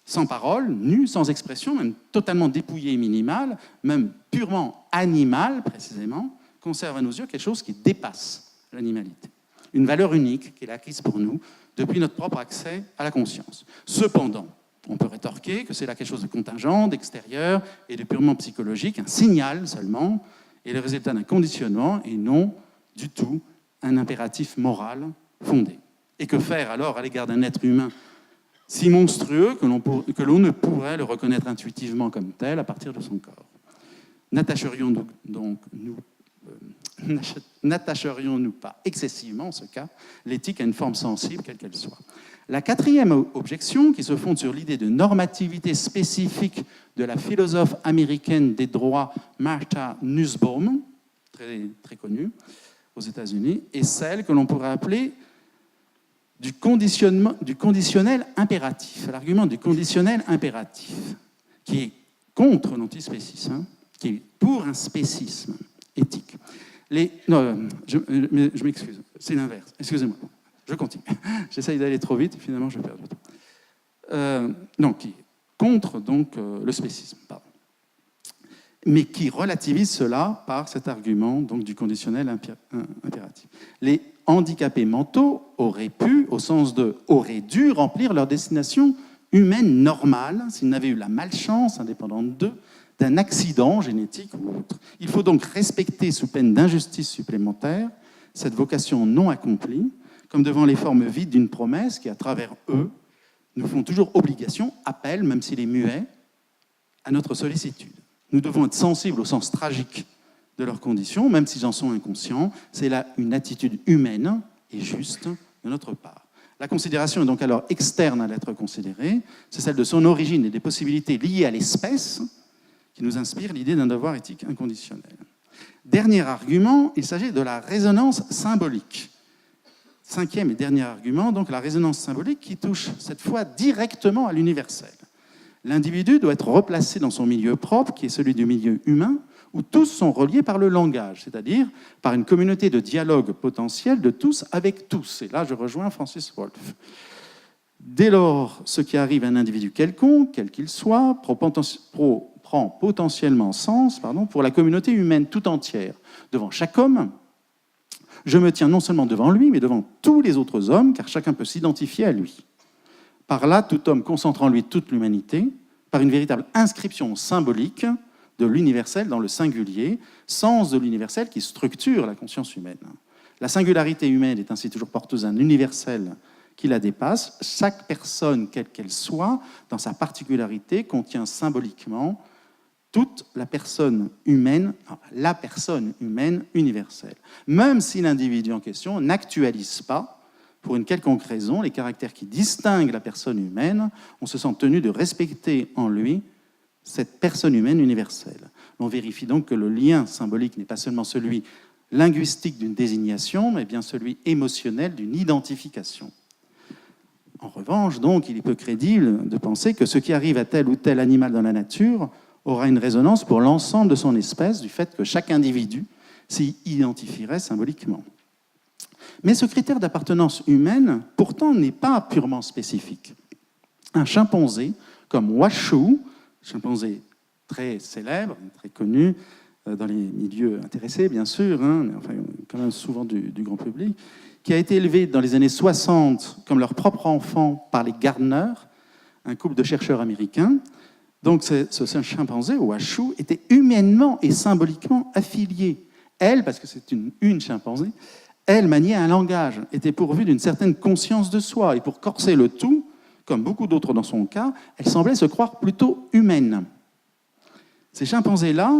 [SPEAKER 2] sans parole, nu, sans expression, même totalement dépouillé et minimal, même purement animal, précisément, conserve à nos yeux quelque chose qui dépasse l'animalité. Une valeur unique qui est acquise pour nous depuis notre propre accès à la conscience. Cependant, on peut rétorquer que c'est là quelque chose de contingent, d'extérieur et de purement psychologique, un signal seulement, et le résultat d'un conditionnement et non du tout un impératif moral fondé. Et que faire alors à l'égard d'un être humain si monstrueux que l'on ne pourrait le reconnaître intuitivement comme tel à partir de son corps? N'attacherions-nous pas excessivement, en ce cas, l'éthique à une forme sensible, quelle qu'elle soit? La quatrième objection, qui se fonde sur l'idée de normativité spécifique de la philosophe américaine des droits Martha Nussbaum, très, très connue aux États-Unis, est celle que l'on pourrait appeler du conditionnel impératif, l'argument du conditionnel impératif, qui est contre l'antispécisme, qui est pour un spécisme éthique. Je m'excuse, c'est l'inverse. Excusez-moi, je continue. J'essaye d'aller trop vite et finalement je perds du temps. Qui est contre le spécisme. Pardon. mais qui relativise cela par cet argument donc, du conditionnel impératif. Les handicapés mentaux auraient pu, au sens de auraient dû, remplir leur destination humaine normale s'ils n'avaient eu la malchance, indépendante d'eux, d'un accident génétique ou autre. Il faut donc respecter, sous peine d'injustice supplémentaire, cette vocation non accomplie, comme devant les formes vides d'une promesse qui, à travers eux, nous font toujours obligation, appel, même s'il est muet, à notre sollicitude. Nous devons être sensibles au sens tragique de leurs conditions, même s'ils en sont inconscients. C'est là une attitude humaine et juste de notre part. La considération est donc alors externe à l'être considéré. C'est celle de son origine et des possibilités liées à l'espèce qui nous inspire l'idée d'un devoir éthique inconditionnel. Dernier argument, il s'agit de la résonance symbolique. Cinquième et dernier argument, donc la résonance symbolique qui touche cette fois directement à l'universel. L'individu doit être replacé dans son milieu propre, qui est celui du milieu humain, où tous sont reliés par le langage, c'est-à-dire par une communauté de dialogue potentiel de tous avec tous. Et là, je rejoins Francis Wolff. Dès lors, ce qui arrive à un individu quelconque, quel qu'il soit, prend potentiellement sens pour la communauté humaine tout entière. Devant chaque homme, je me tiens non seulement devant lui, mais devant tous les autres hommes, car chacun peut s'identifier à lui. Par là, tout homme concentre en lui toute l'humanité, par une véritable inscription symbolique de l'universel dans le singulier, sens de l'universel qui structure la conscience humaine. La singularité humaine est ainsi toujours porteuse d'un universel qui la dépasse. Chaque personne, quelle qu'elle soit, dans sa particularité, contient symboliquement toute la personne humaine universelle. Même si l'individu en question n'actualise pas, pour une quelconque raison, les caractères qui distinguent la personne humaine, on se sent tenu de respecter en lui cette personne humaine universelle. On vérifie donc que le lien symbolique n'est pas seulement celui linguistique d'une désignation, mais bien celui émotionnel d'une identification. En revanche, donc, il est peu crédible de penser que ce qui arrive à tel ou tel animal dans la nature aura une résonance pour l'ensemble de son espèce, du fait que chaque individu s'y identifierait symboliquement. Mais ce critère d'appartenance humaine, pourtant, n'est pas purement spécifique. Un chimpanzé comme Washoe, chimpanzé très célèbre, très connu dans les milieux intéressés, bien sûr, mais enfin, quand même souvent du grand public, qui a été élevé dans les années 60 comme leur propre enfant par les Gardner, un couple de chercheurs américains. Donc ce chimpanzé, Washoe, était humainement et symboliquement affilié. Elle, parce que c'est une chimpanzé, elle maniait un langage, était pourvue d'une certaine conscience de soi. Et pour corser le tout, comme beaucoup d'autres dans son cas, elle semblait se croire plutôt humaine. Ces chimpanzés-là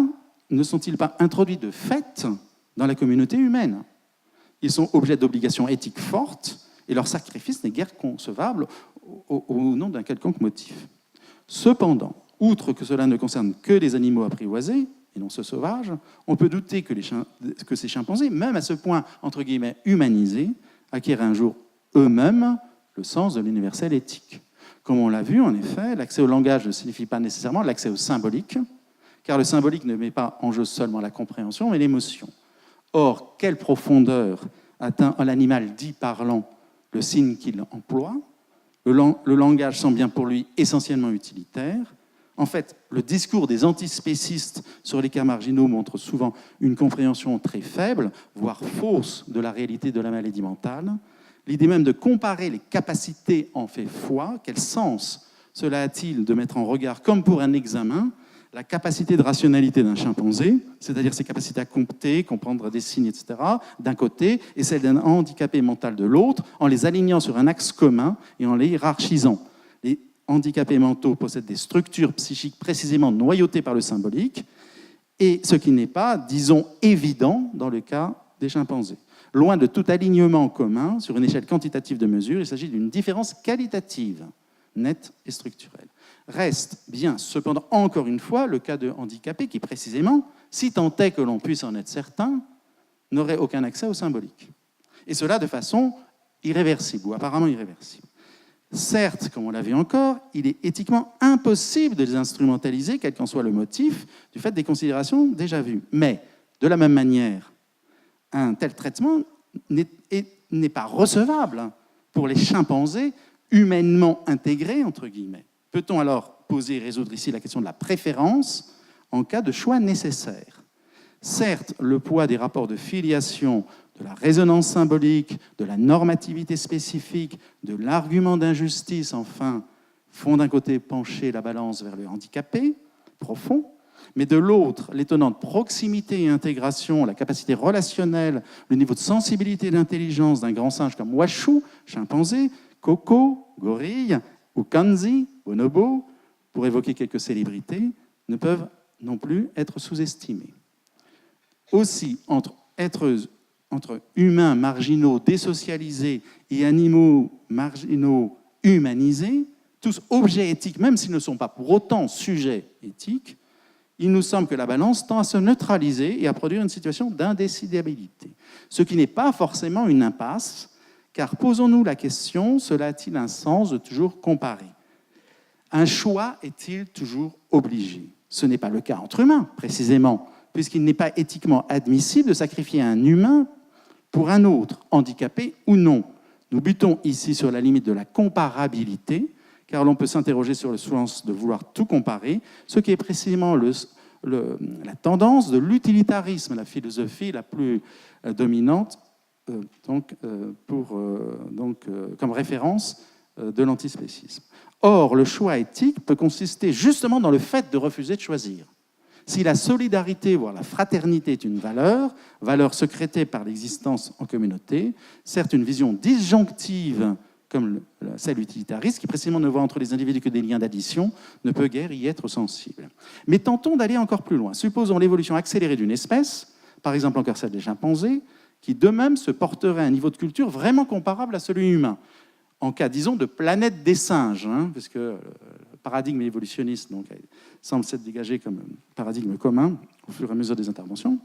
[SPEAKER 2] ne sont-ils pas introduits de fait dans la communauté humaine? Ils sont objets d'obligations éthiques fortes et leur sacrifice n'est guère concevable au nom d'un quelconque motif. Cependant, outre que cela ne concerne que les animaux apprivoisés, et non ceux sauvages, on peut douter que ces chimpanzés, même à ce point, entre guillemets, humanisés, acquièrent un jour eux-mêmes le sens de l'universel éthique. Comme on l'a vu, en effet, l'accès au langage ne signifie pas nécessairement l'accès au symbolique, car le symbolique ne met pas en jeu seulement la compréhension, mais l'émotion. Or, quelle profondeur atteint l'animal dit parlant le signe qu'il emploie? Le langage semble bien pour lui essentiellement utilitaire. En fait, le discours des antispécistes sur les cas marginaux montre souvent une compréhension très faible, voire fausse, de la réalité de la maladie mentale. L'idée même de comparer les capacités en fait foi. Quel sens cela a-t-il de mettre en regard, comme pour un examen, la capacité de rationalité d'un chimpanzé, c'est-à-dire ses capacités à compter, comprendre des signes, etc., d'un côté, et celle d'un handicapé mental de l'autre, en les alignant sur un axe commun et en les hiérarchisant. Les handicapés mentaux possèdent des structures psychiques précisément noyautées par le symbolique, et ce qui n'est pas, disons, évident dans le cas des chimpanzés. Loin de tout alignement commun sur une échelle quantitative de mesure, il s'agit d'une différence qualitative, nette et structurelle. Reste bien, cependant, encore une fois, le cas de handicapés qui, précisément, si tant est que l'on puisse en être certain, n'auraient aucun accès au symbolique. Et cela de façon irréversible, ou apparemment irréversible. Certes, comme on l'a vu encore, il est éthiquement impossible de les instrumentaliser, quel qu'en soit le motif, du fait des considérations déjà vues. Mais, de la même manière, un tel traitement n'est pas recevable pour les chimpanzés humainement intégrés, entre guillemets. Peut-on alors poser et résoudre ici la question de la préférence en cas de choix nécessaire. Certes, le poids des rapports de filiation, de la résonance symbolique, de la normativité spécifique, de l'argument d'injustice, enfin, font d'un côté pencher la balance vers le handicapé profond, mais de l'autre, l'étonnante proximité et intégration, la capacité relationnelle, le niveau de sensibilité et d'intelligence d'un grand singe comme Washoe, chimpanzé, Coco, gorille, ou Kanzi, bonobo, pour évoquer quelques célébrités, ne peuvent non plus être sous-estimés. Aussi, entre humains marginaux désocialisés et animaux marginaux humanisés, tous objets éthiques, même s'ils ne sont pas pour autant sujets éthiques, il nous semble que la balance tend à se neutraliser et à produire une situation d'indécidabilité. Ce qui n'est pas forcément une impasse, car posons-nous la question, cela a-t-il un sens de toujours comparer? Un choix est-il toujours obligé? Ce n'est pas le cas entre humains, précisément, puisqu'il n'est pas éthiquement admissible de sacrifier un humain pour un autre, handicapé ou non. Nous butons ici sur la limite de la comparabilité, car l'on peut s'interroger sur le sens de vouloir tout comparer, ce qui est précisément la tendance de l'utilitarisme, la philosophie la plus dominante, comme référence de l'antispécisme. Or, le choix éthique peut consister justement dans le fait de refuser de choisir. Si la solidarité, voire la fraternité est une valeur sécrétée par l'existence en communauté, certes une vision disjonctive comme celle utilitariste, qui précisément ne voit entre les individus que des liens d'addition, ne peut guère y être sensible. Mais tentons d'aller encore plus loin. Supposons l'évolution accélérée d'une espèce, par exemple encore celle des chimpanzés, qui d'eux-mêmes se porteraient à un niveau de culture vraiment comparable à celui humain, en cas, disons, de planète des singes, puisque le paradigme évolutionniste semble s'être dégagé comme paradigme commun au fur et à mesure des interventions.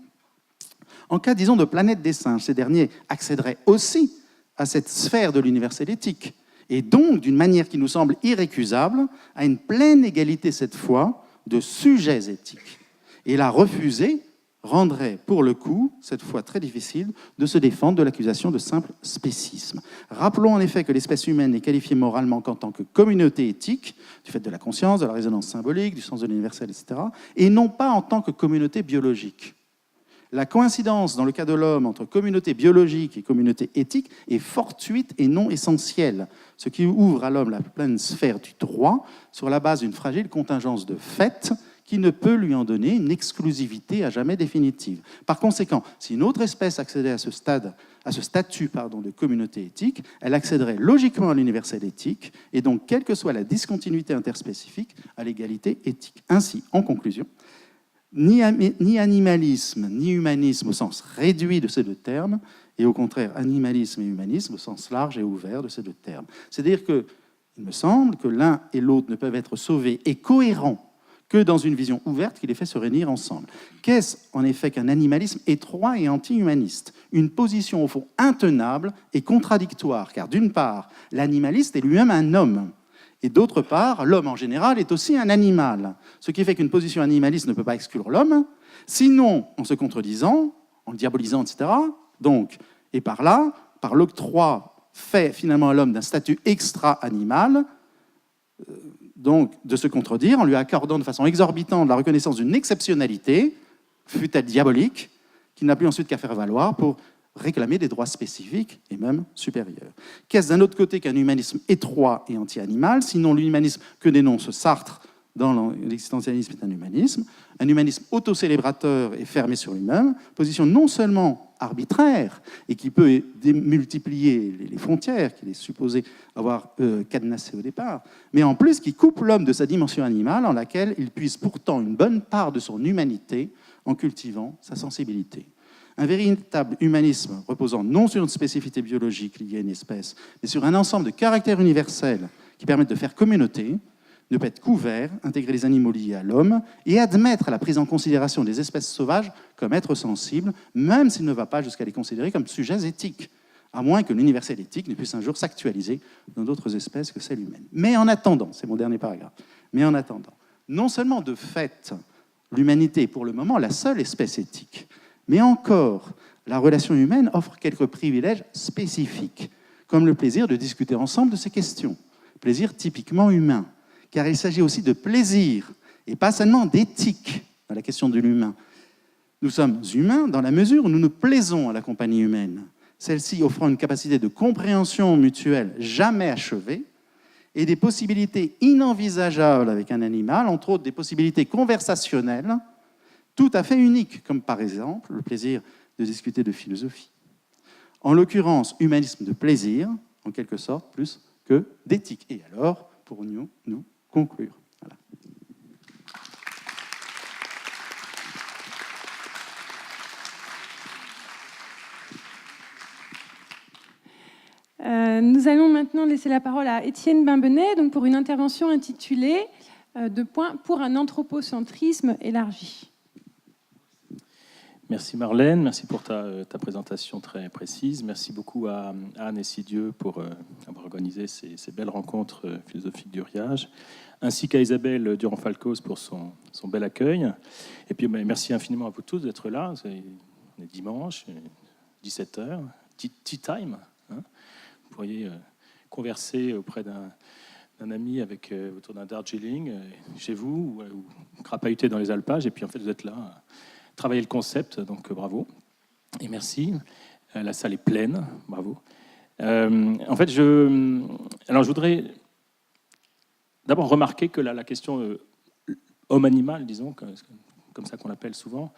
[SPEAKER 2] En cas, disons, de planète des singes, ces derniers accéderaient aussi à cette sphère de l'universel éthique, et donc, d'une manière qui nous semble irrécusable, à une pleine égalité, cette fois, de sujets éthiques. Et la refuser rendrait, pour le coup, cette fois très difficile, de se défendre de l'accusation de simple spécisme. Rappelons en effet que l'espèce humaine est qualifiée moralement qu'en tant que communauté éthique, du fait de la conscience, de la résonance symbolique, du sens de l'universel, etc., et non pas en tant que communauté biologique. La coïncidence, dans le cas de l'homme, entre communauté biologique et communauté éthique est fortuite et non essentielle, ce qui ouvre à l'homme la pleine sphère du droit sur la base d'une fragile contingence de fait qui ne peut lui en donner une exclusivité à jamais définitive. Par conséquent, si une autre espèce accédait à ce statut de communauté éthique, elle accéderait logiquement à l'universel éthique et donc, quelle que soit la discontinuité interspécifique, à l'égalité éthique. Ainsi, en conclusion, ni animalisme, ni humanisme au sens réduit de ces deux termes, et au contraire, animalisme et humanisme au sens large et ouvert de ces deux termes. C'est-à-dire qu'il me semble que l'un et l'autre ne peuvent être sauvés et cohérents que dans une vision ouverte qui les fait se réunir ensemble. Qu'est-ce en effet qu'un animalisme étroit et anti-humaniste? Une position au fond intenable et contradictoire, car d'une part, l'animaliste est lui-même un homme, et d'autre part, l'homme en général est aussi un animal. Ce qui fait qu'une position animaliste ne peut pas exclure l'homme, sinon en se contredisant, en le diabolisant, etc. Donc, et par là, par l'octroi fait finalement à l'homme d'un statut extra-animal, donc de se contredire en lui accordant de façon exorbitante la reconnaissance d'une exceptionnalité, fût-elle diabolique, qu'il n'a plus ensuite qu'à faire valoir pour réclamer des droits spécifiques et même supérieurs. Qu'est-ce d'un autre côté qu'un humanisme étroit et anti-animal, sinon l'humanisme que dénonce Sartre dans l'existentialisme est un humanisme autocélébrateur et fermé sur lui-même, position non seulement arbitraire et qui peut démultiplier les frontières qu'il est supposé avoir cadenassées au départ, mais en plus qui coupe l'homme de sa dimension animale en laquelle il puise pourtant une bonne part de son humanité en cultivant sa sensibilité. Un véritable humanisme reposant non sur une spécificité biologique liée à une espèce, mais sur un ensemble de caractères universels qui permettent de faire communauté, ne peut être couvert, intégrer les animaux liés à l'homme et admettre la prise en considération des espèces sauvages comme êtres sensibles, même s'il ne va pas jusqu'à les considérer comme sujets éthiques, à moins que l'universel éthique ne puisse un jour s'actualiser dans d'autres espèces que celle humaine. Mais en attendant, c'est mon dernier paragraphe, mais en attendant, non seulement de fait, l'humanité est pour le moment la seule espèce éthique, mais encore, la relation humaine offre quelques privilèges spécifiques, comme le plaisir de discuter ensemble de ces questions, plaisir typiquement humain, car il s'agit aussi de plaisir, et pas seulement d'éthique, à la question de l'humain. Nous sommes humains dans la mesure où nous nous plaisons à la compagnie humaine, celle-ci offrant une capacité de compréhension mutuelle jamais achevée et des possibilités inenvisageables avec un animal, entre autres des possibilités conversationnelles tout à fait uniques, comme par exemple le plaisir de discuter de philosophie. En l'occurrence, humanisme de plaisir, en quelque sorte, plus que d'éthique. Et alors, pour nous conclure. Voilà.
[SPEAKER 1] Nous allons maintenant laisser la parole à Étienne Bimbenet donc pour une intervention intitulée « pour un anthropocentrisme élargi ».
[SPEAKER 3] Merci Marlène, merci pour ta présentation très précise. Merci beaucoup à Anne et Sidieu pour avoir organisé ces belles rencontres philosophiques du Riage, ainsi qu'à Isabelle Durand-Falcos pour son bel accueil. Et puis merci infiniment à vous tous d'être là. On est dimanche, 17h, tea time. Hein, vous pourriez converser auprès d'un ami autour d'un Darjeeling chez vous ou crapahuter dans les alpages. Et puis en fait, vous êtes là. Travailler le concept, donc bravo et merci. La salle est pleine, bravo. En fait, je voudrais d'abord remarquer que la question homme-animal, disons, comme ça qu'on l'appelle souvent,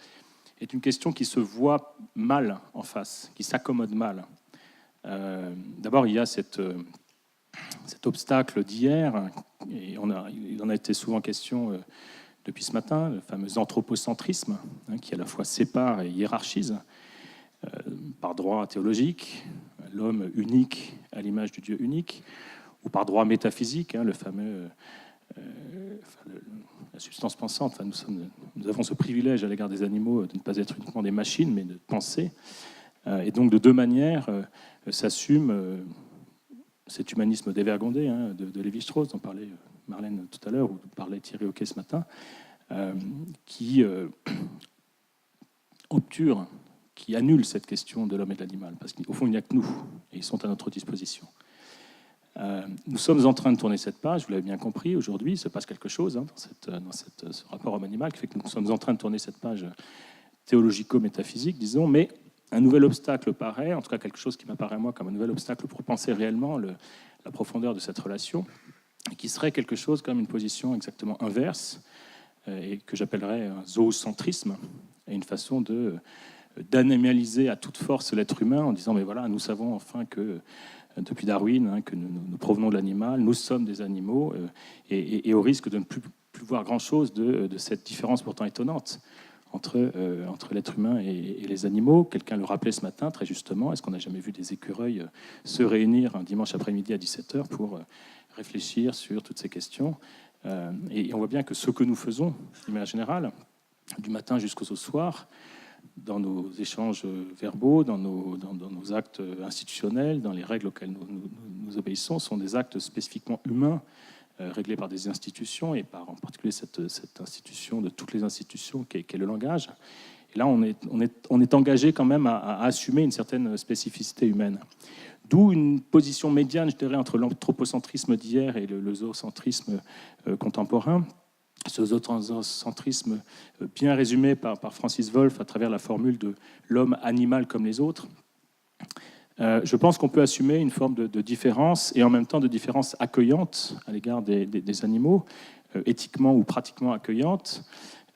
[SPEAKER 3] est une question qui se voit mal en face, qui s'accommode mal. D'abord, il y a cet obstacle d'hier, et il en a été souvent question depuis ce matin, le fameux anthropocentrisme, qui à la fois sépare et hiérarchise par droit théologique, l'homme unique à l'image du Dieu unique, ou par droit métaphysique, le fameux, la substance pensante. Nous avons ce privilège à l'égard des animaux de ne pas être uniquement des machines, mais de penser. Et donc de deux manières s'assume cet humanisme dévergondé de Lévi-Strauss, dont parlait Marlène tout à l'heure, ou parlait Thierry Hoquet ce matin, qui obture, qui annule cette question de l'homme et de l'animal, parce qu'au fond, il n'y a que nous, et ils sont à notre disposition. Nous sommes en train de tourner cette page, vous l'avez bien compris, aujourd'hui, il se passe quelque chose dans ce rapport homme-animal, qui fait que nous sommes en train de tourner cette page théologico-métaphysique, disons, mais un nouvel obstacle paraît, en tout cas quelque chose qui m'apparaît moi comme un nouvel obstacle pour penser réellement la profondeur de cette relation, qui serait quelque chose comme une position exactement inverse, et que j'appellerais un zoocentrisme, et une façon d'animaliser à toute force l'être humain en disant mais voilà, nous savons enfin que depuis Darwin, que nous provenons de l'animal, nous sommes des animaux, et au risque de ne plus voir grand-chose de cette différence pourtant étonnante entre l'être humain et les animaux. Quelqu'un le rappelait ce matin, très justement, est-ce qu'on n'a jamais vu des écureuils se réunir un dimanche après-midi à 17h pour réfléchir sur toutes ces questions, et on voit bien que ce que nous faisons, de manière générale, du matin jusqu'au soir, dans nos échanges verbaux, dans nos actes institutionnels, dans les règles auxquelles nous obéissons, sont des actes spécifiquement humains, réglés par des institutions, et par en particulier cette institution de toutes les institutions qui est le langage. Et là, on est engagé quand même à assumer une certaine spécificité humaine. D'où une position médiane, je dirais, entre l'anthropocentrisme d'hier et le zoocentrisme contemporain. Ce zoocentrisme bien résumé par Francis Wolff à travers la formule de l'homme animal comme les autres. Je pense qu'on peut assumer une forme de différence, et en même temps de différence accueillante à l'égard des animaux, éthiquement ou pratiquement accueillante.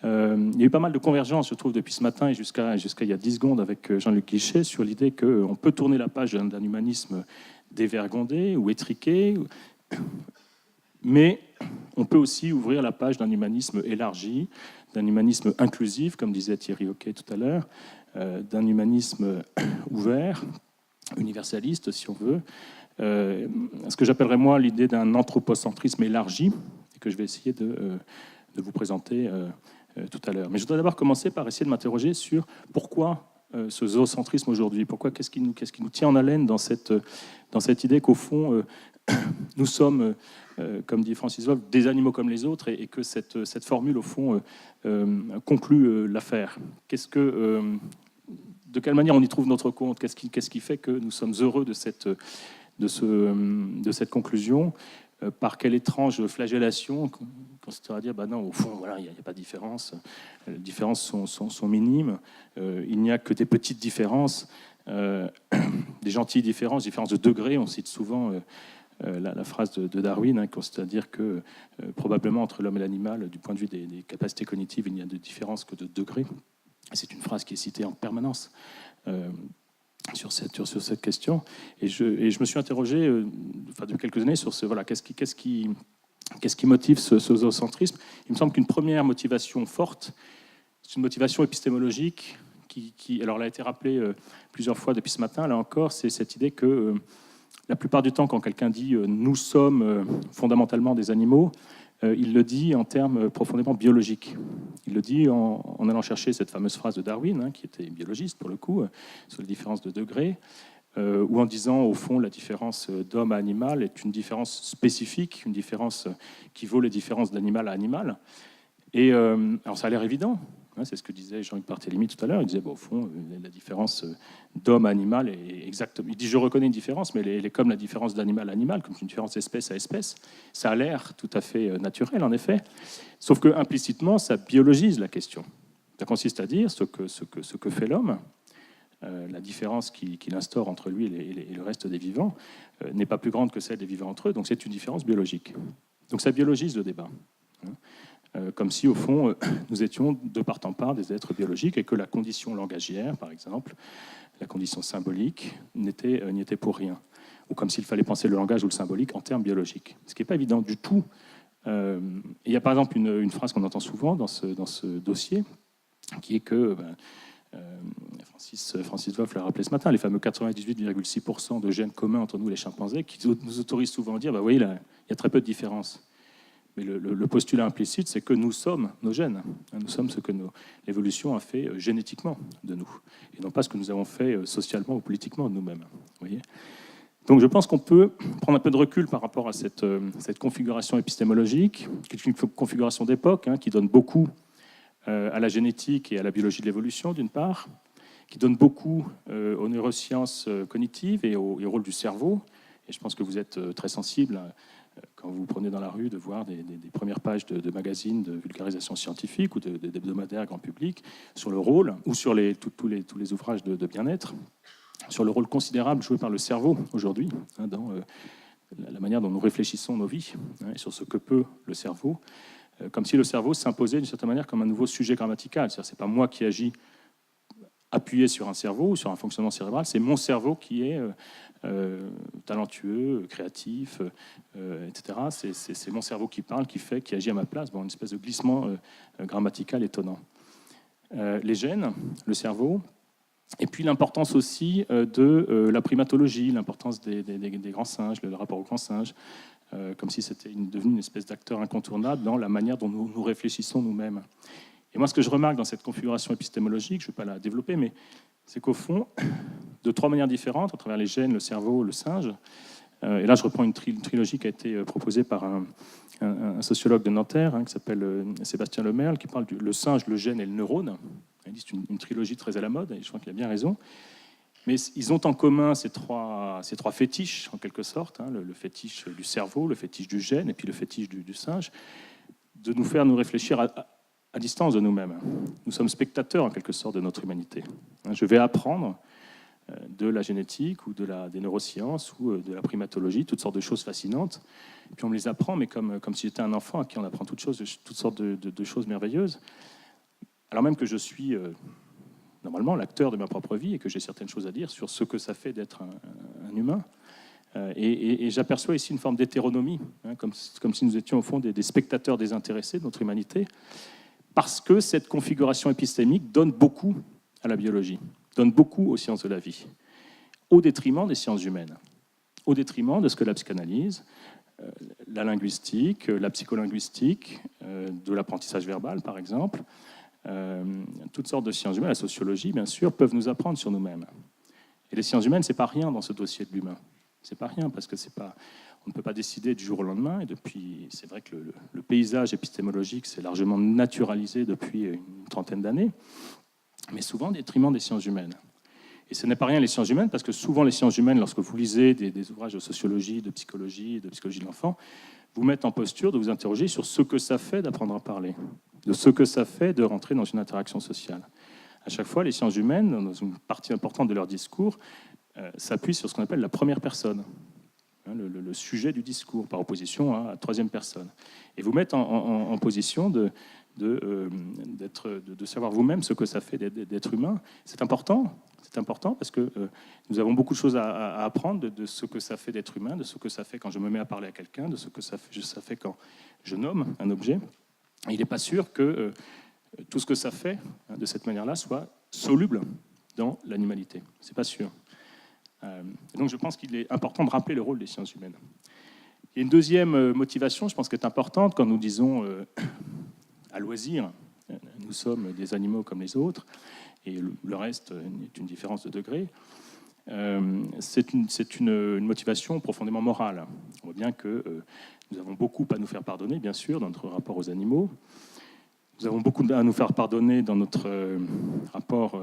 [SPEAKER 3] Il y a eu pas mal de convergences, je trouve, depuis ce matin et jusqu'à il y a 10 secondes avec Jean-Luc Guichet sur l'idée qu'on peut tourner la page d'un humanisme dévergondé ou étriqué, mais on peut aussi ouvrir la page d'un humanisme élargi, d'un humanisme inclusif, comme disait Thierry Hoquet tout à l'heure, d'un humanisme ouvert, universaliste, si on veut. Ce que j'appellerais, moi, l'idée d'un anthropocentrisme élargi, et que je vais essayer de vous présenter tout à l'heure. Mais je voudrais d'abord commencer par essayer de m'interroger sur pourquoi ce zoocentrisme aujourd'hui, pourquoi qu'est-ce qui nous tient en haleine dans cette idée qu'au fond, nous sommes, comme dit Francis Wolff, des animaux comme les autres, et que cette formule, au fond, conclut l'affaire. De quelle manière on y trouve notre compte? Qu'est-ce qui fait que nous sommes heureux de cette conclusion? Par quelle étrange flagellation, consistera à dire bah non, au fond, voilà, il n'y a pas de différence. Les différences sont minimes. Il n'y a que des petites différences, des gentilles différences de degrés. On cite souvent la phrase de Darwin, consiste à dire que probablement entre l'homme et l'animal, du point de vue des capacités cognitives, il n'y a de différence que de degrés. C'est une phrase qui est citée en permanence sur cette question. Et je me suis interrogé depuis quelques années sur qu'est-ce qui motive ce zoocentrisme. Il me semble qu'une première motivation forte, c'est une motivation épistémologique alors elle a été rappelée plusieurs fois depuis ce matin, là encore, c'est cette idée que la plupart du temps, quand quelqu'un dit « nous sommes fondamentalement des animaux », il le dit en termes profondément biologiques. Il le dit en allant chercher cette fameuse phrase de Darwin, qui était biologiste pour le coup, sur les différences de degrés, ou en disant, au fond, la différence d'homme à animal est une différence spécifique, une différence qui vaut les différences d'animal à animal. Et alors ça a l'air évident, c'est ce que disait Jean-Luc Barthélemy tout à l'heure. Il disait, au fond, la différence d'homme à animal est exactement. Il dit, je reconnais une différence, mais elle est comme la différence d'animal à animal, comme une différence d'espèce à espèce. Ça a l'air tout à fait naturel, en effet. Sauf que implicitement, ça biologise la question. Ça consiste à dire ce que fait l'homme, la différence qu'il instaure entre lui et le reste des vivants, n'est pas plus grande que celle des vivants entre eux. Donc c'est une différence biologique. Donc ça biologise le débat. Comme si, au fond, nous étions de part en part des êtres biologiques et que la condition langagière, par exemple, la condition symbolique, n'y était pour rien. Ou comme s'il fallait penser le langage ou le symbolique en termes biologiques. Ce qui n'est pas évident du tout. Il y a par exemple une phrase qu'on entend souvent dans ce dossier, qui est que, Francis Wolff l'a rappelé ce matin, les fameux 98,6% de gènes communs entre nous les chimpanzés, qui nous autorisent souvent à dire, vous voyez, là, il y a très peu de différences. Mais le postulat implicite, c'est que nous sommes nos gènes. Nous sommes ce que l'évolution a fait génétiquement de nous, et non pas ce que nous avons fait socialement ou politiquement de nous-mêmes. Voyez. Donc je pense qu'on peut prendre un peu de recul par rapport à cette configuration épistémologique, qui est une configuration d'époque, qui donne beaucoup à la génétique et à la biologie de l'évolution, d'une part, qui donne beaucoup aux neurosciences cognitives et au rôle du cerveau. Et je pense que vous êtes très sensible quand vous vous prenez dans la rue de voir des premières pages de magazines de vulgarisation scientifique ou d'hebdomadaires grand public sur le rôle, ou sur tous les ouvrages de bien-être, sur le rôle considérable joué par le cerveau aujourd'hui, dans la manière dont nous réfléchissons nos vies, et sur ce que peut le cerveau, comme si le cerveau s'imposait d'une certaine manière comme un nouveau sujet grammatical. C'est-à-dire, c'est pas moi qui agis appuyé sur un cerveau ou sur un fonctionnement cérébral, c'est mon cerveau qui est talentueux, créatif, etc. C'est mon cerveau qui parle, qui agit à ma place. Bon, une espèce de glissement grammatical étonnant. Les gènes, le cerveau, et puis l'importance aussi de la primatologie, l'importance des grands singes, le rapport aux grands singes, comme si c'était devenu une espèce d'acteur incontournable dans la manière dont nous réfléchissons nous-mêmes. Et moi, ce que je remarque dans cette configuration épistémologique, je ne vais pas la développer, mais c'est qu'au fond, de trois manières différentes, à travers les gènes, le cerveau, le singe, et là je reprends une trilogie qui a été proposée par un sociologue de Nanterre, qui s'appelle Sébastien Lemerle, qui parle du le singe, le gène et le neurone. Il dit que c'est une trilogie très à la mode, et je crois qu'il a bien raison. Mais ils ont en commun ces trois fétiches, en quelque sorte, le fétiche du cerveau, le fétiche du gène, et puis le fétiche du singe, de nous faire nous réfléchir à distance de nous-mêmes. Nous sommes spectateurs, en quelque sorte, de notre humanité. Je vais apprendre de la génétique ou des neurosciences ou de la primatologie, toutes sortes de choses fascinantes. Et puis on me les apprend, mais comme si j'étais un enfant à qui on apprend toutes sortes de choses merveilleuses, alors même que je suis normalement l'acteur de ma propre vie et que j'ai certaines choses à dire sur ce que ça fait d'être un humain. Et j'aperçois ici une forme d'hétéronomie, comme si nous étions au fond des spectateurs désintéressés de notre humanité, parce que cette configuration épistémique donne beaucoup à la biologie, donne beaucoup aux sciences de la vie, au détriment des sciences humaines, au détriment de ce que la psychanalyse, la linguistique, la psycholinguistique, de l'apprentissage verbal par exemple, toutes sortes de sciences humaines, la sociologie bien sûr, peuvent nous apprendre sur nous-mêmes. Et les sciences humaines, c'est pas rien dans ce dossier de l'humain. C'est pas rien parce que on ne peut pas décider du jour au lendemain. Et depuis, c'est vrai que le paysage épistémologique s'est largement naturalisé depuis une trentaine d'années, mais souvent au détriment des sciences humaines. Et ce n'est pas rien les sciences humaines, parce que souvent les sciences humaines, lorsque vous lisez des ouvrages de sociologie, de psychologie de l'enfant, vous mettre en posture de vous interroger sur ce que ça fait d'apprendre à parler, de ce que ça fait de rentrer dans une interaction sociale. À chaque fois, les sciences humaines, dans une partie importante de leur discours, s'appuient sur ce qu'on appelle la première personne, le sujet du discours, par opposition à la troisième personne. Et vous mettre en position de savoir vous-même ce que ça fait d'être humain. C'est important parce que nous avons beaucoup de choses à apprendre de ce que ça fait d'être humain, de ce que ça fait quand je me mets à parler à quelqu'un, de ce que ça fait quand je nomme un objet. Et il n'est pas sûr que tout ce que ça fait de cette manière-là soit soluble dans l'animalité. C'est pas sûr. Donc je pense qu'il est important de rappeler le rôle des sciences humaines. Il y a une deuxième motivation, je pense, qui est importante quand nous disons à loisir, nous sommes des animaux comme les autres, et le reste est une différence de degré. C'est une motivation profondément morale. On voit bien que nous avons beaucoup à nous faire pardonner, bien sûr, dans notre rapport aux animaux. Nous avons beaucoup à nous faire pardonner dans notre rapport,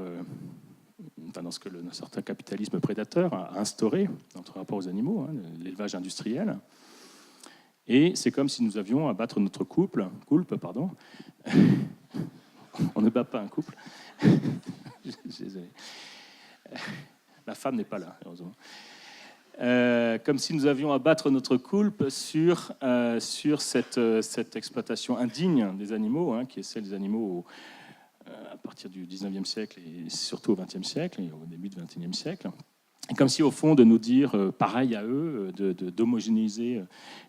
[SPEAKER 3] dans ce que un certain capitalisme prédateur a instauré dans notre rapport aux animaux, l'élevage industriel. Et c'est comme si nous avions à battre notre coulpe. On ne bat pas un couple. Désolé. La femme n'est pas là, heureusement. Comme si nous avions à battre notre coulpe sur cette exploitation indigne des animaux, qui est celle des animaux à partir du 19e siècle et surtout au 20e siècle et au début du 21e siècle. Et comme si, au fond, de nous dire pareil à eux, d'homogénéiser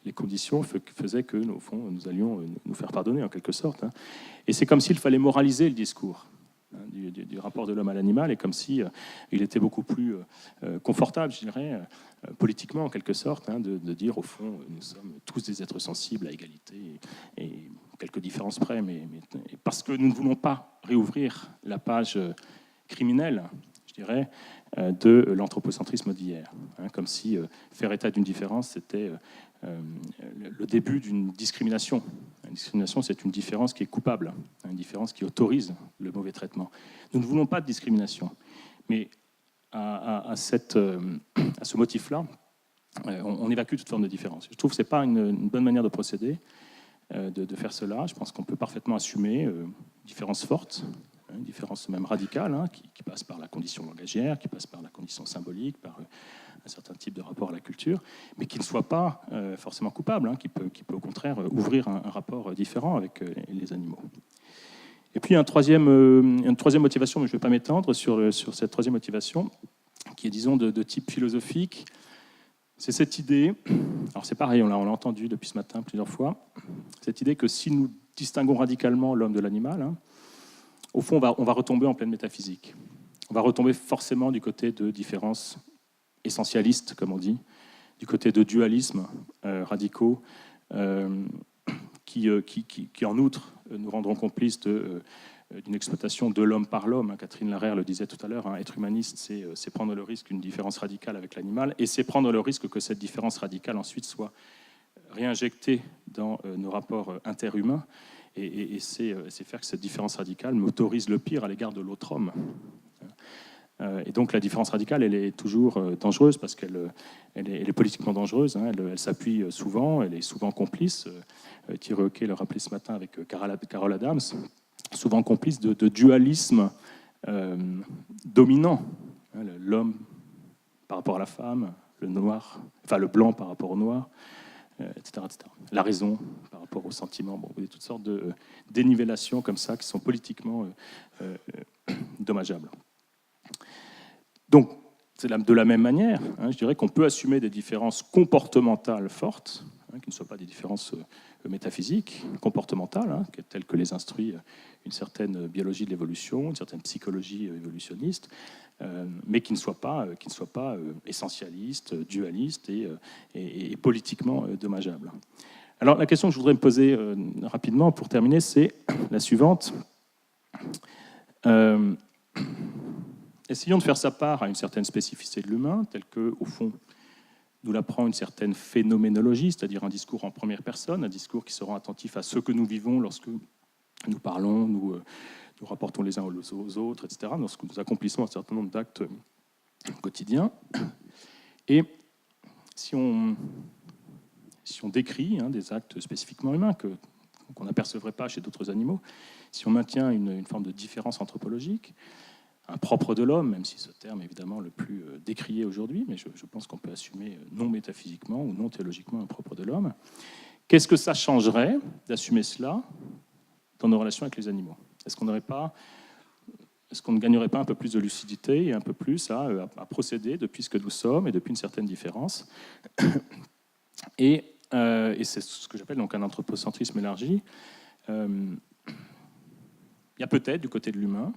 [SPEAKER 3] les conditions, faisait que, au fond, nous allions nous faire pardonner, en quelque sorte. Et c'est comme s'il fallait moraliser le discours du rapport de l'homme à l'animal, et comme si il était beaucoup plus confortable, je dirais, politiquement, en quelque sorte, de dire, au fond, nous sommes tous des êtres sensibles à égalité, et quelques différences près, mais parce que nous ne voulons pas réouvrir la page criminelle, je dirais, de l'anthropocentrisme d'hier. Comme si faire état d'une différence, c'était le début d'une discrimination. Une discrimination, c'est une différence qui est coupable, une différence qui autorise le mauvais traitement. Nous ne voulons pas de discrimination. Mais à ce motif-là, on évacue toute forme de différence. Je trouve que ce n'est pas une bonne manière de procéder, de faire cela. Je pense qu'on peut parfaitement assumer une différence forte, une différence même radicale, qui passe par la condition langagière, qui passe par la condition symbolique, par un certain type de rapport à la culture, mais qui ne soit pas forcément coupable, qui peut au contraire ouvrir un rapport différent avec les animaux. Et puis une troisième motivation, mais je ne vais pas m'étendre sur cette troisième motivation, qui est, disons, de type philosophique. C'est cette idée, alors c'est pareil, on l'a entendu depuis ce matin plusieurs fois, cette idée que si nous distinguons radicalement l'homme de l'animal, au fond, on va retomber en pleine métaphysique. On va retomber forcément du côté de différences essentialistes, comme on dit, du côté de dualismes radicaux, qui, en outre, nous rendront complices d'une exploitation de l'homme par l'homme. Catherine Larère le disait tout à l'heure, être humaniste, c'est prendre le risque d'une différence radicale avec l'animal, et c'est prendre le risque que cette différence radicale ensuite soit réinjectée dans nos rapports interhumains, et c'est faire que cette différence radicale m'autorise le pire à l'égard de l'autre homme. Et donc la différence radicale, elle est toujours dangereuse parce qu'elle est politiquement dangereuse. Elle s'appuie souvent, elle est souvent complice. Thierry Hockey le rappelait ce matin avec Carol Adams, souvent complice de dualisme dominant. L'homme par rapport à la femme, le blanc par rapport au noir, etc., etc. La raison par rapport au sentiment. Bon, il y a toutes sortes de dénivellations comme ça qui sont politiquement dommageables. Donc, c'est de la même manière, je dirais qu'on peut assumer des différences comportementales fortes, qui ne soient pas des différences métaphysiques, comportementales, telles que les instruit une certaine biologie de l'évolution, une certaine psychologie évolutionniste, mais qui ne soient pas essentialistes, dualistes et politiquement dommageables. Alors, la question que je voudrais me poser rapidement pour terminer, c'est la suivante. Essayons de faire sa part à une certaine spécificité de l'humain, telle que, au fond, nous l'apprend une certaine phénoménologie, c'est-à-dire un discours en première personne, un discours qui sera attentif à ce que nous vivons lorsque nous parlons, nous rapportons les uns aux autres, etc., lorsque nous accomplissons un certain nombre d'actes quotidiens. Et si on si on décrit des actes spécifiquement humains qu'on n'apercevrait pas chez d'autres animaux, si on maintient une forme de différence anthropologique, un propre de l'homme, même si ce terme est évidemment le plus décrié aujourd'hui, mais je pense qu'on peut assumer non métaphysiquement ou non théologiquement un propre de l'homme, qu'est-ce que ça changerait d'assumer cela dans nos relations avec les animaux? Est-ce qu'on ne gagnerait pas un peu plus de lucidité et un peu plus à procéder depuis ce que nous sommes et depuis une certaine différence? Et c'est ce que j'appelle donc un anthropocentrisme élargi. Il y a peut-être du côté de l'humain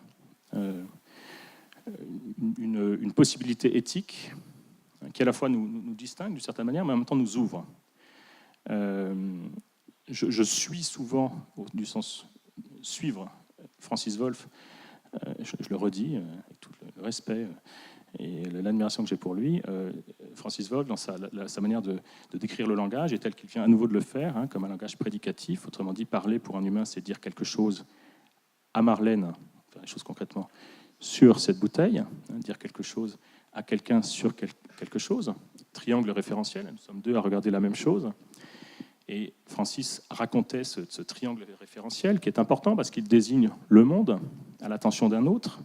[SPEAKER 3] une possibilité éthique qui à la fois nous distingue d'une certaine manière, mais en même temps nous ouvre. Je suis souvent, du sens suivre, Francis Wolff, je le redis, avec tout le respect et l'admiration que j'ai pour lui, Francis Wolff, dans sa manière de décrire le langage, est tel qu'il vient à nouveau de le faire, comme un langage prédicatif. Autrement dit, parler pour un humain, c'est dire quelque chose à Marlène, faire les choses concrètement, sur cette bouteille, dire quelque chose à quelqu'un sur quelque chose. Triangle référentiel, nous sommes deux à regarder la même chose. Et Francis racontait ce triangle référentiel qui est important parce qu'il désigne le monde à l'attention d'un autre.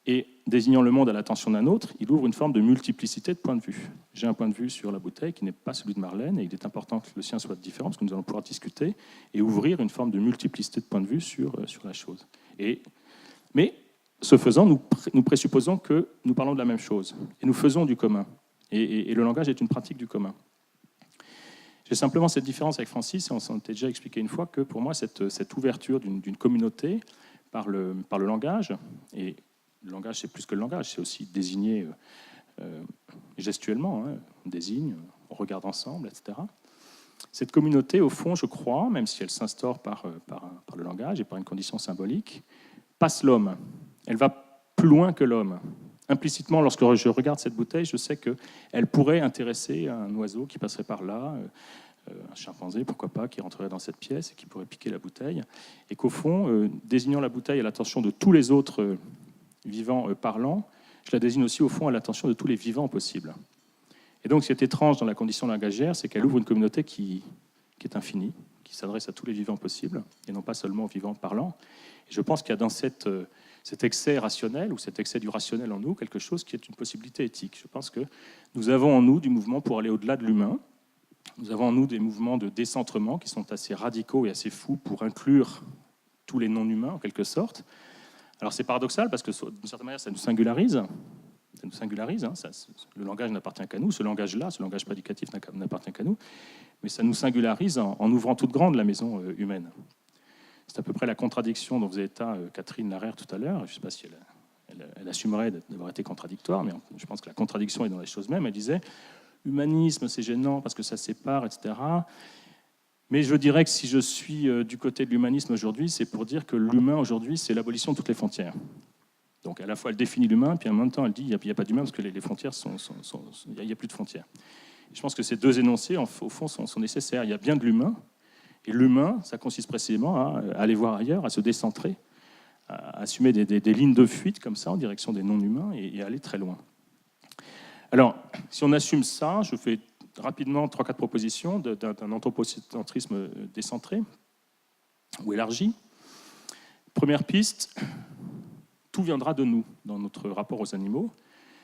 [SPEAKER 3] Et désignant le monde à l'attention d'un autre, il ouvre une forme de multiplicité de points de vue. J'ai un point de vue sur la bouteille qui n'est pas celui de Marlène, et il est important que le sien soit différent, parce que nous allons pouvoir discuter et ouvrir une forme de multiplicité de points de vue sur la chose. Mais ce faisant, nous présupposons que nous parlons de la même chose, et nous faisons du commun. Et le langage est une pratique du commun. J'ai simplement cette différence avec Francis, et on s'en était déjà expliqué une fois, que pour moi, cette ouverture d'une communauté par le langage, et le langage, c'est plus que le langage, c'est aussi désigner gestuellement, on désigne, on regarde ensemble, etc. Cette communauté, au fond, je crois, même si elle s'instaure par le langage et par une condition symbolique, passe l'homme. Elle va plus loin que l'homme. Implicitement, lorsque je regarde cette bouteille, je sais qu'elle pourrait intéresser un oiseau qui passerait par là, un chimpanzé, pourquoi pas, qui rentrerait dans cette pièce et qui pourrait piquer la bouteille. Et qu'au fond, désignant la bouteille à l'attention de tous les autres vivants parlants, je la désigne aussi au fond à l'attention de tous les vivants possibles. Et donc ce qui est étrange dans la condition langagière, c'est qu'elle ouvre une communauté qui est infinie, qui s'adresse à tous les vivants possibles, et non pas seulement aux vivants parlants. Et je pense qu'il y a dans cet excès rationnel, ou cet excès du rationnel en nous, quelque chose qui est une possibilité éthique. Je pense que nous avons en nous du mouvement pour aller au-delà de l'humain. Nous avons en nous des mouvements de décentrement qui sont assez radicaux et assez fous pour inclure tous les non-humains, en quelque sorte. Alors c'est paradoxal parce que d'une certaine manière ça nous singularise. Ça nous singularise. Le langage n'appartient qu'à nous. Ce langage-là, ce langage prédicatif n'appartient qu'à nous. Mais ça nous singularise en ouvrant toute grande la maison humaine. C'est à peu près la contradiction dont faisait état Catherine Larère tout à l'heure. Je ne sais pas si elle assumerait d'avoir été contradictoire, mais je pense que la contradiction est dans les choses mêmes. Elle disait humanisme, c'est gênant parce que ça sépare, etc. Mais je dirais que si je suis du côté de l'humanisme aujourd'hui, c'est pour dire que l'humain aujourd'hui, c'est l'abolition de toutes les frontières. Donc à la fois, elle définit l'humain, puis en même temps, elle dit qu'il n'y a pas d'humain parce que les frontières il n'y a plus de frontières. Et je pense que ces deux énoncés, au fond, sont nécessaires. Il y a bien de l'humain, et l'humain, ça consiste précisément à aller voir ailleurs, à se décentrer, à assumer des lignes de fuite comme ça en direction des non-humains et aller très loin. Alors, si on assume ça, je fais rapidement 3-4 propositions d'un anthropocentrisme décentré ou élargi. Première piste, tout viendra de nous dans notre rapport aux animaux.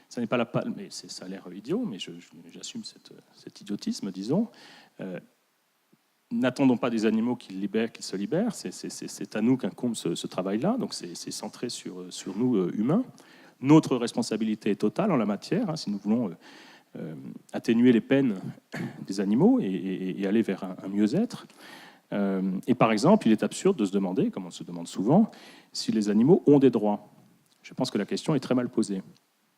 [SPEAKER 3] Ça n'est pas la palme, mais ça a l'air idiot, mais j'assume cet idiotisme, disons. N'attendons pas des animaux qu'ils se libèrent, c'est à nous qu'incombe ce travail-là, donc c'est centré sur nous, humains. Notre responsabilité est totale en la matière, si nous voulons atténuer les peines des animaux et aller vers un mieux-être. Et par exemple, il est absurde de se demander, comme on se demande souvent, si les animaux ont des droits. Je pense que la question est très mal posée.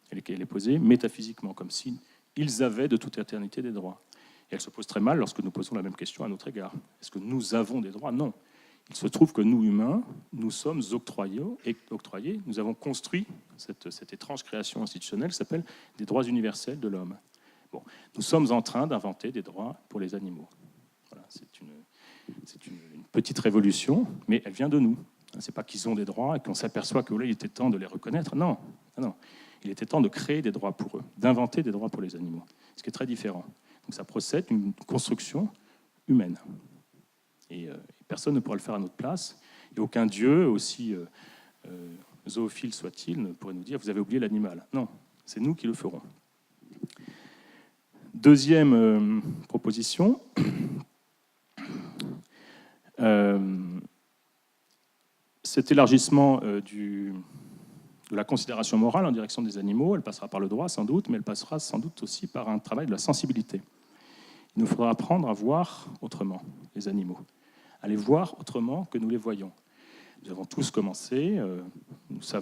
[SPEAKER 3] Elle est posée métaphysiquement, comme s'ils avaient de toute éternité des droits. Et elle se pose très mal lorsque nous posons la même question à notre égard. Est-ce que nous avons des droits ? Non. Il se trouve que nous, humains, nous sommes octroyés, nous avons construit cette étrange création institutionnelle qui s'appelle des droits universels de l'homme. Bon, nous sommes en train d'inventer des droits pour les animaux. Voilà, c'est une petite révolution, mais elle vient de nous. Ce n'est pas qu'ils ont des droits et qu'on s'aperçoit que là, il était temps de les reconnaître. Non, non. Il était temps de créer des droits pour eux, d'inventer des droits pour les animaux, ce qui est très différent. Donc ça procède d'une construction humaine. Et personne ne pourra le faire à notre place. Et aucun dieu, aussi zoophile soit-il, ne pourrait nous dire « vous avez oublié l'animal ». Non, c'est nous qui le ferons. Deuxième proposition, cet élargissement de la considération morale en direction des animaux, elle passera par le droit sans doute, mais elle passera sans doute aussi par un travail de la sensibilité. Il nous faudra apprendre à voir autrement les animaux, à les voir autrement que nous les voyons. Nous avons tous commencé, nous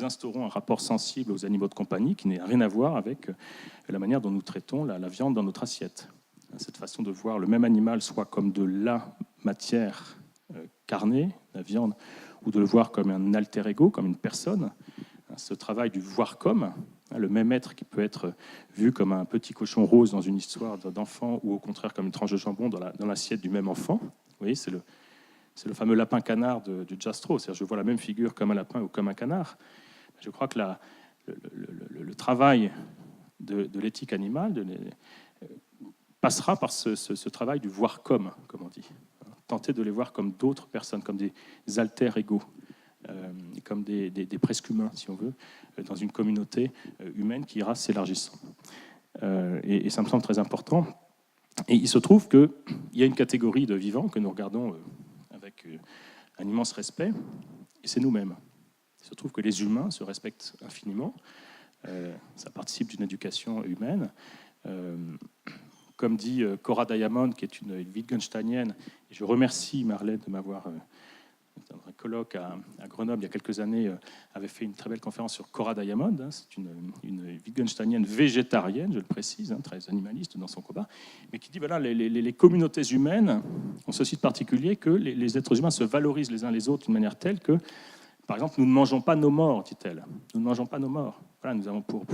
[SPEAKER 3] instaurons un rapport sensible aux animaux de compagnie qui n'a rien à voir avec la manière dont nous traitons la viande dans notre assiette. Cette façon de voir le même animal soit comme de la matière carnée, la viande, ou de le voir comme un alter ego, comme une personne. Ce travail du voir comme, le même être qui peut être vu comme un petit cochon rose dans une histoire d'enfant, ou au contraire comme une tranche de jambon dans l'assiette du même enfant. Vous voyez, c'est le fameux lapin-canard du Jastrow. C'est-à-dire, je vois la même figure comme un lapin ou comme un canard. Je crois que le travail de l'éthique animale passera par ce travail du voir comme on dit. Tenter de les voir comme d'autres personnes, comme des alter ego, comme des presque humains, si on veut, dans une communauté humaine qui ira s'élargissant. Et ça me semble très important. Et il se trouve qu'il y a une catégorie de vivants que nous regardons avec un immense respect, et c'est nous-mêmes. Il se trouve que les humains se respectent infiniment. Ça participe d'une éducation humaine. Comme dit Cora Diamond, qui est une Wittgensteinienne, et je remercie Marlène de m'avoir, dans un colloque à Grenoble il y a quelques années, avait fait une très belle conférence sur Cora Diamond. C'est une Wittgensteinienne végétarienne, je le précise, très animaliste dans son combat, mais qui dit voilà, les communautés humaines ont ceci de particulier que les êtres humains se valorisent les uns les autres d'une manière telle que, par exemple, nous ne mangeons pas nos morts, dit-elle. Nous ne mangeons pas nos morts. Voilà, nous avons pour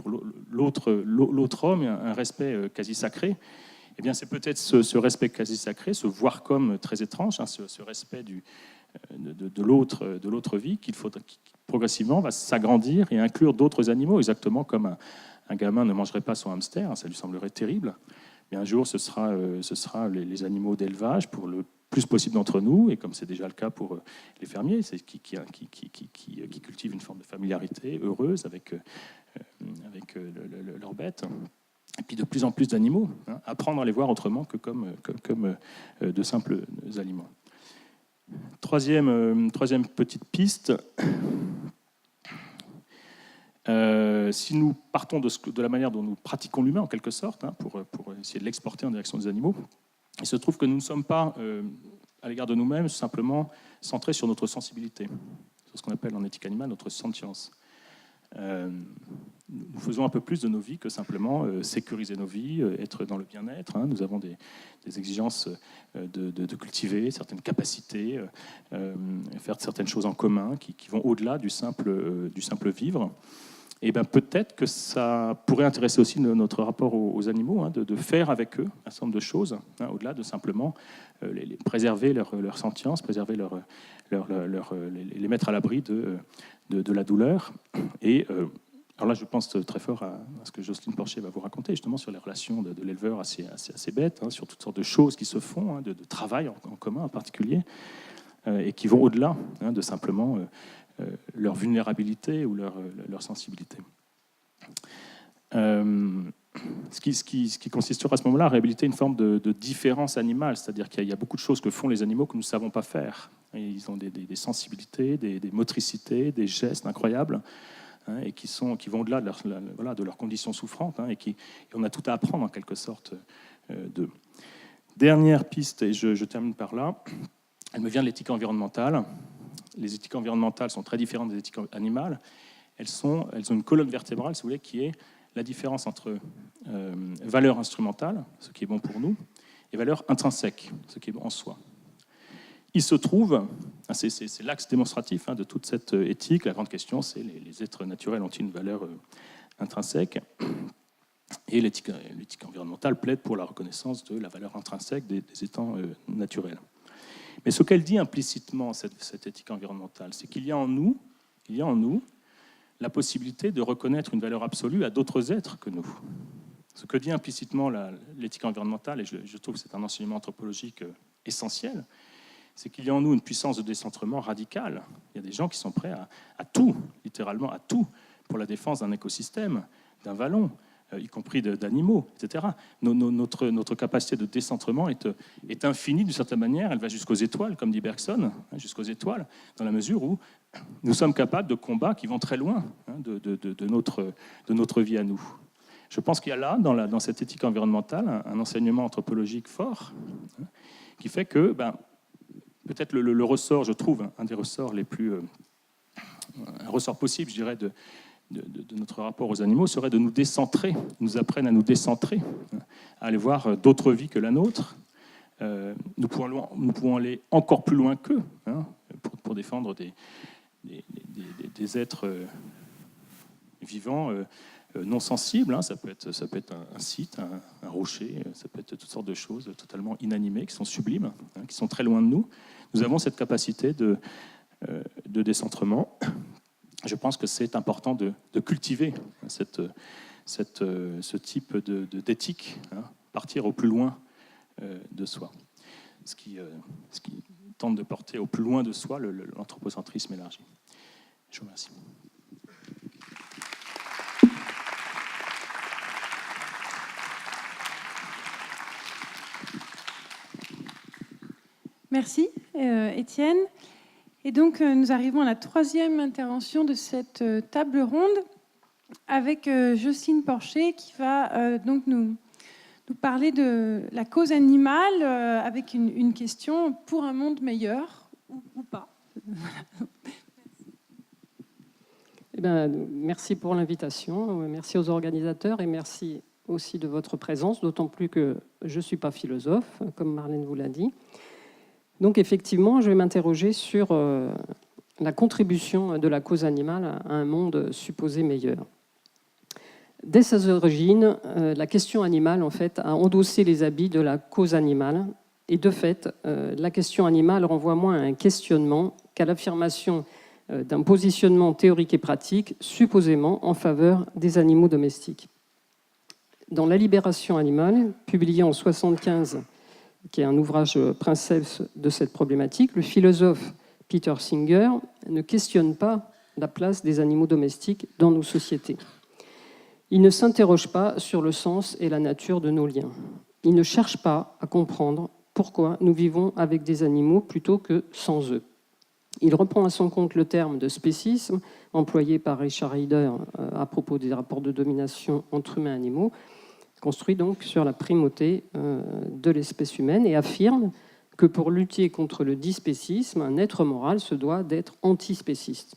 [SPEAKER 3] l'autre homme un respect quasi sacré. Eh bien, c'est peut-être ce respect quasi sacré, ce voir comme très étrange, ce respect de l'autre vie qui progressivement va s'agrandir et inclure d'autres animaux, exactement comme un gamin ne mangerait pas son hamster, ça lui semblerait terrible. Mais un jour, ce sera les animaux d'élevage pour le plus possible d'entre nous, et comme c'est déjà le cas pour les fermiers, c'est qui cultivent une forme de familiarité heureuse avec leurs bêtes. Et puis de plus en plus d'animaux, apprendre à les voir autrement que comme de simples aliments. Troisième petite piste, si nous partons de la manière dont nous pratiquons l'humain, en quelque sorte, pour essayer de l'exporter en direction des animaux, il se trouve que nous ne sommes pas, à l'égard de nous-mêmes, simplement centrés sur notre sensibilité, sur ce qu'on appelle en éthique animale notre sentience. Nous faisons un peu plus de nos vies que simplement sécuriser nos vies, être dans le bien-être. Nous avons des exigences de cultiver certaines capacités, faire certaines choses en commun qui vont au-delà du simple vivre. Et bien peut-être que ça pourrait intéresser aussi notre rapport aux animaux, de faire avec eux un certain nombre de choses, au-delà de simplement préserver leur sentience, préserver les mettre à l'abri de la douleur. Et alors là, je pense très fort à ce que Jocelyne Porcher va vous raconter, justement sur les relations de l'éleveur à ces bêtes, sur toutes sortes de choses qui se font, de travail en commun en particulier, et qui vont au-delà de simplement leur vulnérabilité ou leur sensibilité. Ce qui consistera à ce moment-là à réhabiliter une forme de différence animale, c'est-à-dire qu'il y a beaucoup de choses que font les animaux que nous ne savons pas faire. Et ils ont des sensibilités, des motricités, des gestes incroyables, et qui vont au-delà de leurs conditions souffrantes, et on a tout à apprendre en quelque sorte d'eux. Dernière piste, et je termine par là, elle me vient de l'éthique environnementale. Les éthiques environnementales sont très différentes des éthiques animales. Elles ont une colonne vertébrale, si vous voulez, qui est la différence entre valeur instrumentale, ce qui est bon pour nous, et valeur intrinsèque, ce qui est bon en soi. Il se trouve, c'est l'axe démonstratif de toute cette éthique, la grande question, c'est les êtres naturels ont-ils une valeur intrinsèque ? Et l'éthique environnementale plaide pour la reconnaissance de la valeur intrinsèque des étangs naturels. Mais ce qu'elle dit implicitement, cette éthique environnementale, c'est qu'il y a en nous la possibilité de reconnaître une valeur absolue à d'autres êtres que nous. Ce que dit implicitement l'éthique environnementale, et je trouve que c'est un enseignement anthropologique essentiel, c'est qu'il y a en nous une puissance de décentrement radicale. Il y a des gens qui sont prêts à tout, littéralement à tout, pour la défense d'un écosystème, d'un vallon, y compris d'animaux, etc. Notre capacité de décentrement est infinie d'une certaine manière. Elle va jusqu'aux étoiles, comme dit Bergson, jusqu'aux étoiles, dans la mesure où nous sommes capables de combats qui vont très loin de notre vie à nous. Je pense qu'il y a là, dans cette éthique environnementale, un enseignement anthropologique fort qui fait que, peut-être le ressort, je trouve, un des ressorts les plus... un ressort possible, je dirais, de notre rapport aux animaux serait de nous décentrer, nous apprennent à nous décentrer, à aller voir d'autres vies que la nôtre. Nous pouvons aller encore plus loin qu'eux, pour défendre des êtres vivants, non sensibles. Ça peut être un site, un rocher, ça peut être toutes sortes de choses totalement inanimées, qui sont sublimes, qui sont très loin de nous. Nous avons cette capacité de décentrement. Je pense que c'est important de cultiver ce type d'éthique, partir au plus loin de soi. Ce qui tente de porter au plus loin de soi l'anthropocentrisme élargi. Je vous remercie.
[SPEAKER 1] Merci, Étienne. Et donc, nous arrivons à la troisième intervention de cette table ronde avec Jocelyne Porcher qui va donc nous parler de la cause animale avec une question pour un monde meilleur ou pas.
[SPEAKER 4] Merci pour l'invitation, merci aux organisateurs et merci aussi de votre présence, d'autant plus que je ne suis pas philosophe, comme Marlène vous l'a dit. Donc effectivement, je vais m'interroger sur la contribution de la cause animale à un monde supposé meilleur. Dès ses origines, la question animale en fait, a endossé les habits de la cause animale et de fait, la question animale renvoie moins à un questionnement qu'à l'affirmation d'un positionnement théorique et pratique supposément en faveur des animaux domestiques. Dans La Libération animale, publié en 1975, qui est un ouvrage princesse de cette problématique, le philosophe Peter Singer ne questionne pas la place des animaux domestiques dans nos sociétés. Il ne s'interroge pas sur le sens et la nature de nos liens. Il ne cherche pas à comprendre pourquoi nous vivons avec des animaux plutôt que sans eux. Il reprend à son compte le terme de spécisme employé par Richard Heider à propos des rapports de domination entre humains et animaux, construit donc sur la primauté de l'espèce humaine et affirme que pour lutter contre le dispécisme, un être moral se doit d'être antispéciste.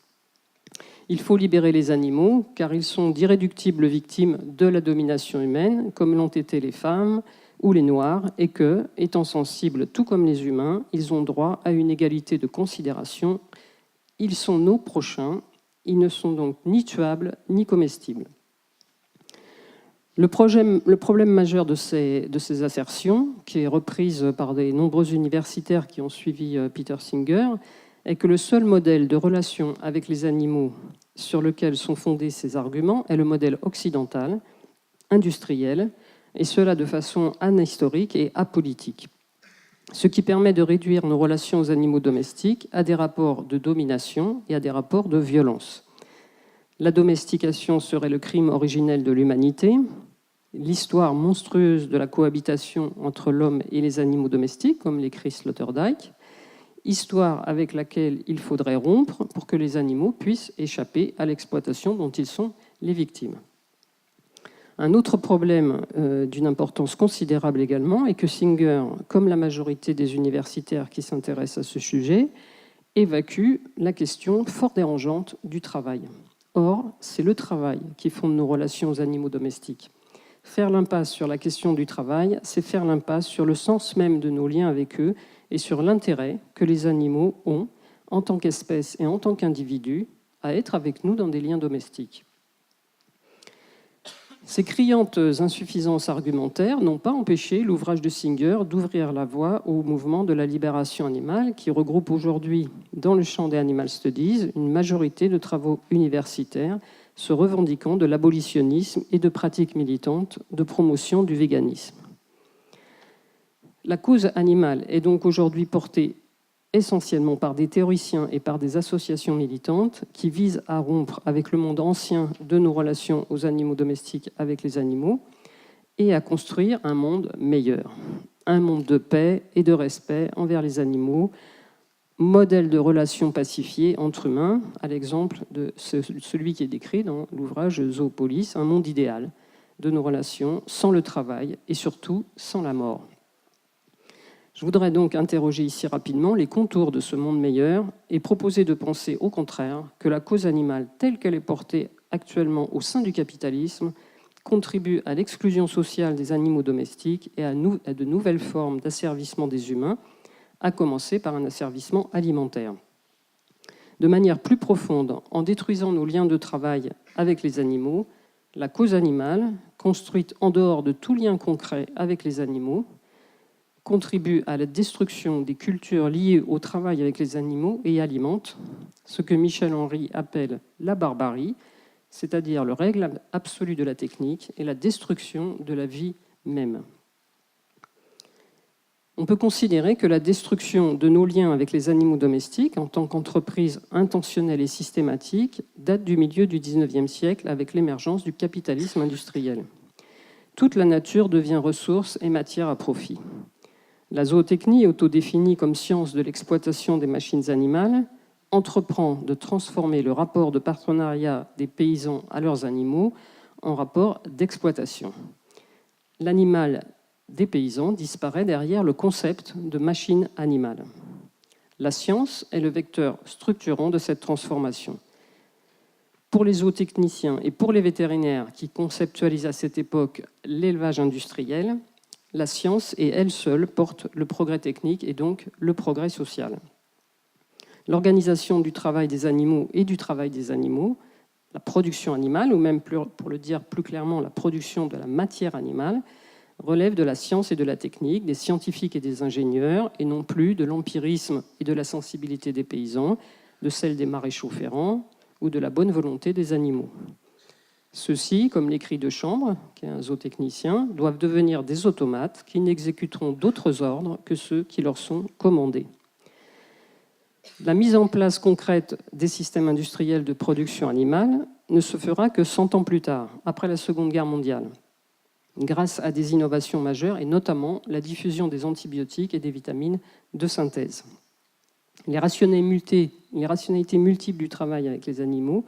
[SPEAKER 4] Il faut libérer les animaux car ils sont d'irréductibles victimes de la domination humaine, comme l'ont été les femmes ou les noirs, et que, étant sensibles tout comme les humains, ils ont droit à une égalité de considération. Ils sont nos prochains, ils ne sont donc ni tuables ni comestibles. Le problème majeur de ces assertions, qui est reprise par des nombreux universitaires qui ont suivi Peter Singer, est que le seul modèle de relation avec les animaux sur lequel sont fondés ces arguments est le modèle occidental, industriel, et cela de façon anhistorique et apolitique. Ce qui permet de réduire nos relations aux animaux domestiques à des rapports de domination et à des rapports de violence. La domestication serait le crime originel de l'humanité, l'histoire monstrueuse de la cohabitation entre l'homme et les animaux domestiques, comme l'écrit Sloterdijk, histoire avec laquelle il faudrait rompre pour que les animaux puissent échapper à l'exploitation dont ils sont les victimes. Un autre problème d'une importance considérable également est que Singer, comme la majorité des universitaires qui s'intéressent à ce sujet, évacue la question fort dérangeante du travail. Or, c'est le travail qui fonde nos relations aux animaux domestiques. Faire l'impasse sur la question du travail, c'est faire l'impasse sur le sens même de nos liens avec eux et sur l'intérêt que les animaux ont, en tant qu'espèce et en tant qu'individus, à être avec nous dans des liens domestiques. Ces criantes insuffisances argumentaires n'ont pas empêché l'ouvrage de Singer d'ouvrir la voie au mouvement de la libération animale qui regroupe aujourd'hui, dans le champ des Animal Studies, une majorité de travaux universitaires se revendiquant de l'abolitionnisme et de pratiques militantes de promotion du véganisme. La cause animale est donc aujourd'hui portée essentiellement par des théoriciens et par des associations militantes qui visent à rompre avec le monde ancien de nos relations aux animaux domestiques avec les animaux et à construire un monde meilleur, un monde de paix et de respect envers les animaux, modèle de relations pacifiées entre humains, à l'exemple de celui qui est décrit dans l'ouvrage Zoopolis, un monde idéal de nos relations sans le travail et surtout sans la mort. Je voudrais donc interroger ici rapidement les contours de ce monde meilleur et proposer de penser au contraire que la cause animale telle qu'elle est portée actuellement au sein du capitalisme contribue à l'exclusion sociale des animaux domestiques et à de nouvelles formes d'asservissement des humains, à commencer par un asservissement alimentaire. De manière plus profonde, en détruisant nos liens de travail avec les animaux, la cause animale, construite en dehors de tout lien concret avec les animaux, contribue à la destruction des cultures liées au travail avec les animaux et alimente ce que Michel Henry appelle la barbarie, c'est-à-dire le règle absolu de la technique et la destruction de la vie même. On peut considérer que la destruction de nos liens avec les animaux domestiques, en tant qu'entreprise intentionnelle et systématique, date du milieu du XIXe siècle avec l'émergence du capitalisme industriel. Toute la nature devient ressource et matière à profit. La zootechnie, autodéfinie comme science de l'exploitation des machines animales, entreprend de transformer le rapport de partenariat des paysans à leurs animaux en rapport d'exploitation. L'animal des paysans disparaît derrière le concept de machine animale. La science est le vecteur structurant de cette transformation. Pour les zootechniciens et pour les vétérinaires qui conceptualisent à cette époque l'élevage industriel, la science et elle seule porte le progrès technique et donc le progrès social. L'organisation du travail des animaux et du travail des animaux, la production animale, ou même pour le dire plus clairement, la production de la matière animale, relève de la science et de la technique, des scientifiques et des ingénieurs, et non plus de l'empirisme et de la sensibilité des paysans, de celle des maréchaux ferrants ou de la bonne volonté des animaux. Ceux-ci, comme l'écrit de Chambre, qui est un zootechnicien, doivent devenir des automates qui n'exécuteront d'autres ordres que ceux qui leur sont commandés. La mise en place concrète des systèmes industriels de production animale ne se fera que 100 ans plus tard, après la Seconde Guerre mondiale, grâce à des innovations majeures et notamment la diffusion des antibiotiques et des vitamines de synthèse. Les rationalités multiples du travail avec les animaux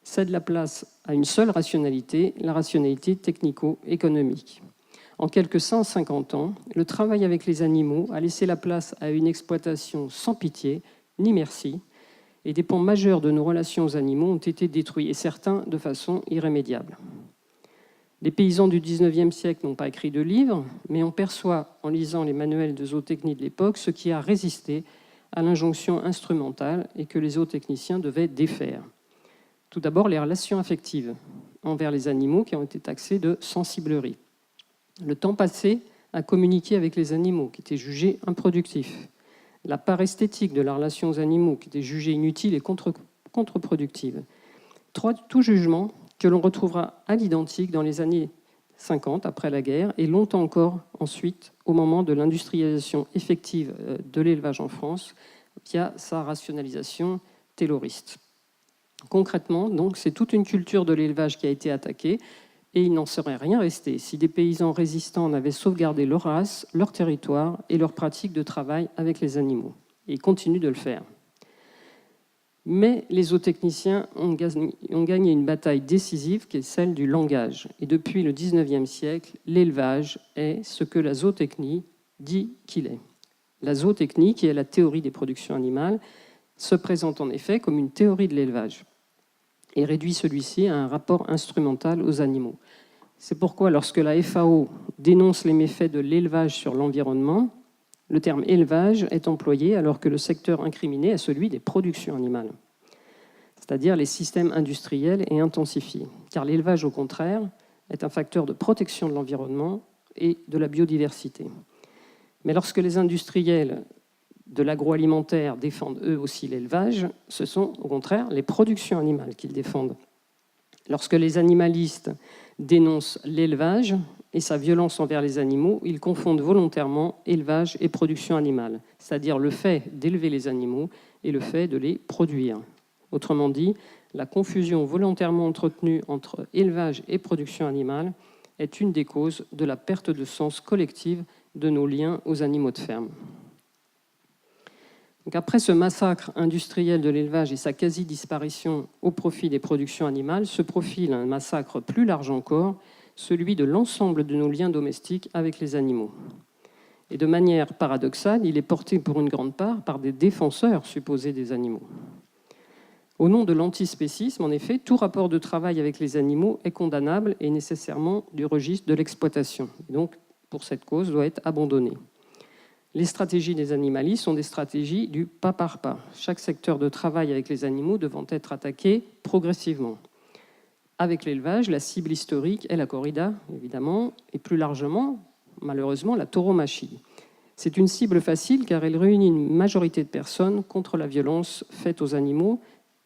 [SPEAKER 4] cèdent la place à une seule rationalité, la rationalité technico-économique. En quelques 150 ans, le travail avec les animaux a laissé la place à une exploitation sans pitié ni merci, et des pans majeurs de nos relations aux animaux ont été détruits, et certains de façon irrémédiable. Les paysans du XIXe siècle n'ont pas écrit de livres, mais on perçoit, en lisant les manuels de zootechnie de l'époque, ce qui a résisté à l'injonction instrumentale et que les zootechniciens devaient défaire. Tout d'abord, les relations affectives envers les animaux qui ont été taxées de sensiblerie. Le temps passé à communiquer avec les animaux qui étaient jugés improductifs. La part esthétique de la relation aux animaux qui était jugée inutile et contre-productive. Tout jugement que l'on retrouvera à l'identique dans les années 50, après la guerre, et longtemps encore ensuite, au moment de l'industrialisation effective de l'élevage en France, via sa rationalisation tayloriste. Concrètement, donc, c'est toute une culture de l'élevage qui a été attaquée, et il n'en serait rien resté si des paysans résistants n'avaient sauvegardé leur race, leur territoire et leur pratique de travail avec les animaux. Et ils continuent de le faire. Mais les zootechniciens ont gagné une bataille décisive qui est celle du langage. Et depuis le XIXe siècle, l'élevage est ce que la zootechnie dit qu'il est. La zootechnie, qui est la théorie des productions animales, se présente en effet comme une théorie de l'élevage et réduit celui-ci à un rapport instrumental aux animaux. C'est pourquoi lorsque la FAO dénonce les méfaits de l'élevage sur l'environnement, le terme élevage est employé alors que le secteur incriminé est celui des productions animales, c'est-à-dire les systèmes industriels et intensifiés. Car l'élevage, au contraire, est un facteur de protection de l'environnement et de la biodiversité. Mais lorsque les industriels de l'agroalimentaire défendent eux aussi l'élevage, ce sont au contraire les productions animales qu'ils défendent. Lorsque les animalistes dénoncent l'élevage et sa violence envers les animaux, ils confondent volontairement élevage et production animale, c'est-à-dire le fait d'élever les animaux et le fait de les produire. Autrement dit, la confusion volontairement entretenue entre élevage et production animale est une des causes de la perte de sens collective de nos liens aux animaux de ferme. Donc après ce massacre industriel de l'élevage et sa quasi-disparition au profit des productions animales, se profile un massacre plus large encore, celui de l'ensemble de nos liens domestiques avec les animaux. Et de manière paradoxale, il est porté pour une grande part par des défenseurs supposés des animaux. Au nom de l'antispécisme, en effet, tout rapport de travail avec les animaux est condamnable et nécessairement du registre de l'exploitation. Donc, pour cette cause, doit être abandonné. Les stratégies des animalistes sont des stratégies du pas par pas, chaque secteur de travail avec les animaux devant être attaqué progressivement. Avec l'élevage, la cible historique est la corrida, évidemment, et plus largement, malheureusement, la tauromachie. C'est une cible facile car elle réunit une majorité de personnes contre la violence faite aux animaux,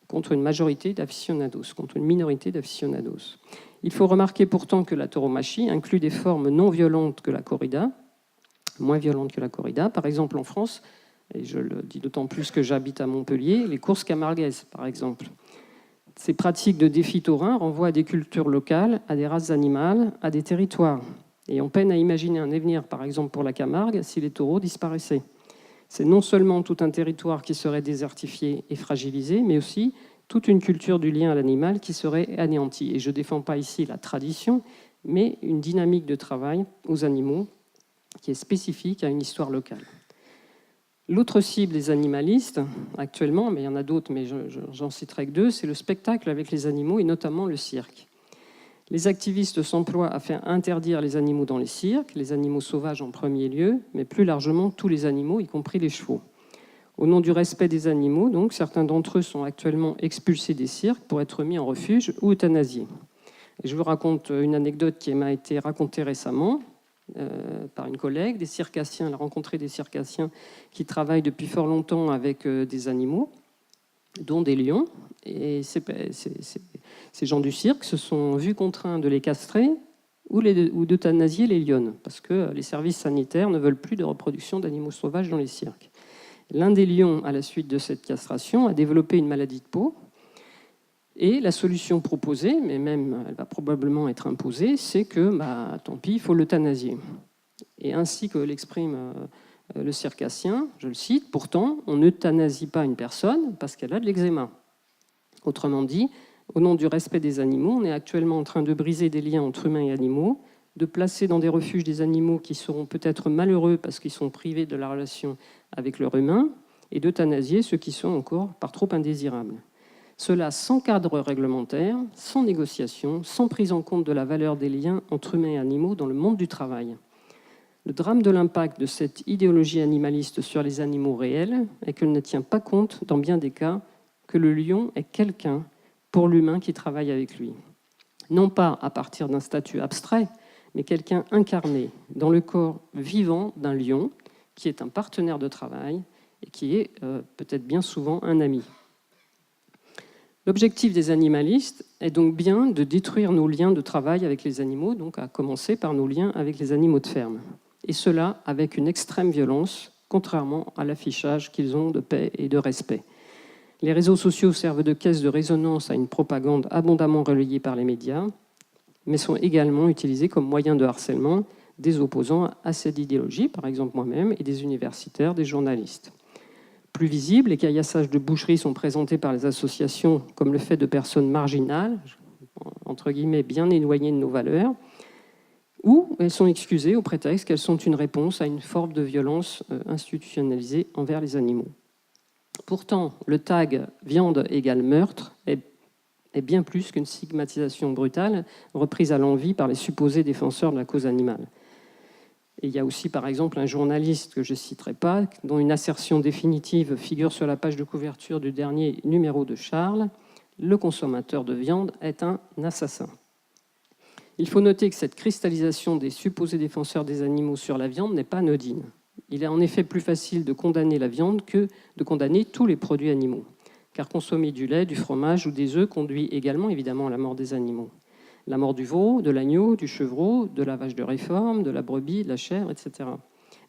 [SPEAKER 4] contre une majorité d'aficionados, contre une minorité d'aficionados. Il faut remarquer pourtant que la tauromachie inclut des formes non violentes que la corrida, moins violentes que la corrida. Par exemple, en France, et je le dis d'autant plus que j'habite à Montpellier, les courses camarguaises, par exemple. Ces pratiques de défi taurin renvoient à des cultures locales, à des races animales, à des territoires. Et on peine à imaginer un avenir, par exemple pour la Camargue, si les taureaux disparaissaient. C'est non seulement tout un territoire qui serait désertifié et fragilisé, mais aussi toute une culture du lien à l'animal qui serait anéantie. Et je ne défends pas ici la tradition, mais une dynamique de travail aux animaux qui est spécifique à une histoire locale. L'autre cible des animalistes, actuellement, mais il y en a d'autres, mais j'en citerai que deux, c'est le spectacle avec les animaux et notamment le cirque. Les activistes s'emploient à faire interdire les animaux dans les cirques, les animaux sauvages en premier lieu, mais plus largement tous les animaux, y compris les chevaux. Au nom du respect des animaux, donc, certains d'entre eux sont actuellement expulsés des cirques pour être mis en refuge ou euthanasiés. Et je vous raconte une anecdote qui m'a été racontée récemment par une collègue, des circassiens. Elle a rencontré des circassiens qui travaillent depuis fort longtemps avec des animaux, dont des lions. Et ces gens du cirque se sont vus contraints de les castrer ou d'euthanasier les lionnes, parce que les services sanitaires ne veulent plus de reproduction d'animaux sauvages dans les cirques. L'un des lions, à la suite de cette castration, a développé une maladie de peau. Et la solution proposée, mais même elle va probablement être imposée, c'est que, tant pis, il faut l'euthanasier. Et ainsi que l'exprime le circassien, je le cite, pourtant, on n'euthanasie pas une personne parce qu'elle a de l'eczéma. Autrement dit, au nom du respect des animaux, on est actuellement en train de briser des liens entre humains et animaux, de placer dans des refuges des animaux qui seront peut-être malheureux parce qu'ils sont privés de la relation avec leur humain, et d'euthanasier ceux qui sont encore par trop indésirables. Cela sans cadre réglementaire, sans négociation, sans prise en compte de la valeur des liens entre humains et animaux dans le monde du travail. Le drame de l'impact de cette idéologie animaliste sur les animaux réels est qu'elle ne tient pas compte, dans bien des cas, que le lion est quelqu'un pour l'humain qui travaille avec lui. Non pas à partir d'un statut abstrait, mais quelqu'un incarné dans le corps vivant d'un lion, qui est un partenaire de travail et qui est peut-être bien souvent un ami. L'objectif des animalistes est donc bien de détruire nos liens de travail avec les animaux, donc à commencer par nos liens avec les animaux de ferme. Et cela avec une extrême violence, contrairement à l'affichage qu'ils ont de paix et de respect. Les réseaux sociaux servent de caisse de résonance à une propagande abondamment relayée par les médias, mais sont également utilisés comme moyen de harcèlement des opposants à cette idéologie, par exemple moi-même, et des universitaires, des journalistes. Plus visibles, les caillassages de boucherie sont présentés par les associations comme le fait de personnes marginales, entre guillemets bien éloignées de nos valeurs, ou elles sont excusées au prétexte qu'elles sont une réponse à une forme de violence institutionnalisée envers les animaux. Pourtant, le tag « viande égale meurtre » est bien plus qu'une stigmatisation brutale reprise à l'envi par les supposés défenseurs de la cause animale. Et il y a aussi, par exemple, un journaliste que je ne citerai pas, dont une assertion définitive figure sur la page de couverture du dernier numéro de Charles. Le consommateur de viande est un assassin. Il faut noter que cette cristallisation des supposés défenseurs des animaux sur la viande n'est pas anodine. Il est en effet plus facile de condamner la viande que de condamner tous les produits animaux. car consommer du lait, du fromage ou des œufs conduit également évidemment à la mort des animaux. La mort du veau, de l'agneau, du chevreau, de la vache de réforme, de la brebis, de la chèvre, etc.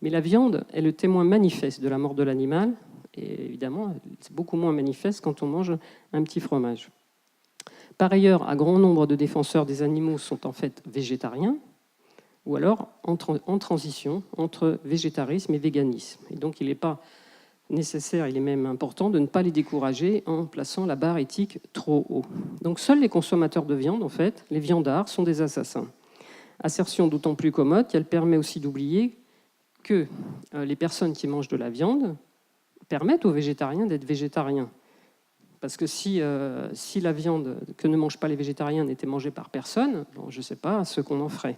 [SPEAKER 4] Mais la viande est le témoin manifeste de la mort de l'animal, et évidemment, c'est beaucoup moins manifeste quand on mange un petit fromage. Par ailleurs, un grand nombre de défenseurs des animaux sont en fait végétariens, ou alors en transition entre végétarisme et véganisme. Et donc il n'est pas nécessaire, il est même important de ne pas les décourager en plaçant la barre éthique trop haut. Donc seuls les consommateurs de viande, en fait, les viandards, sont des assassins. Assertion d'autant plus commode qu'elle permet aussi d'oublier que les personnes qui mangent de la viande permettent aux végétariens d'être végétariens. Parce que si la viande que ne mangent pas les végétariens n'était mangée par personne, bon, je ne sais pas ce qu'on en ferait.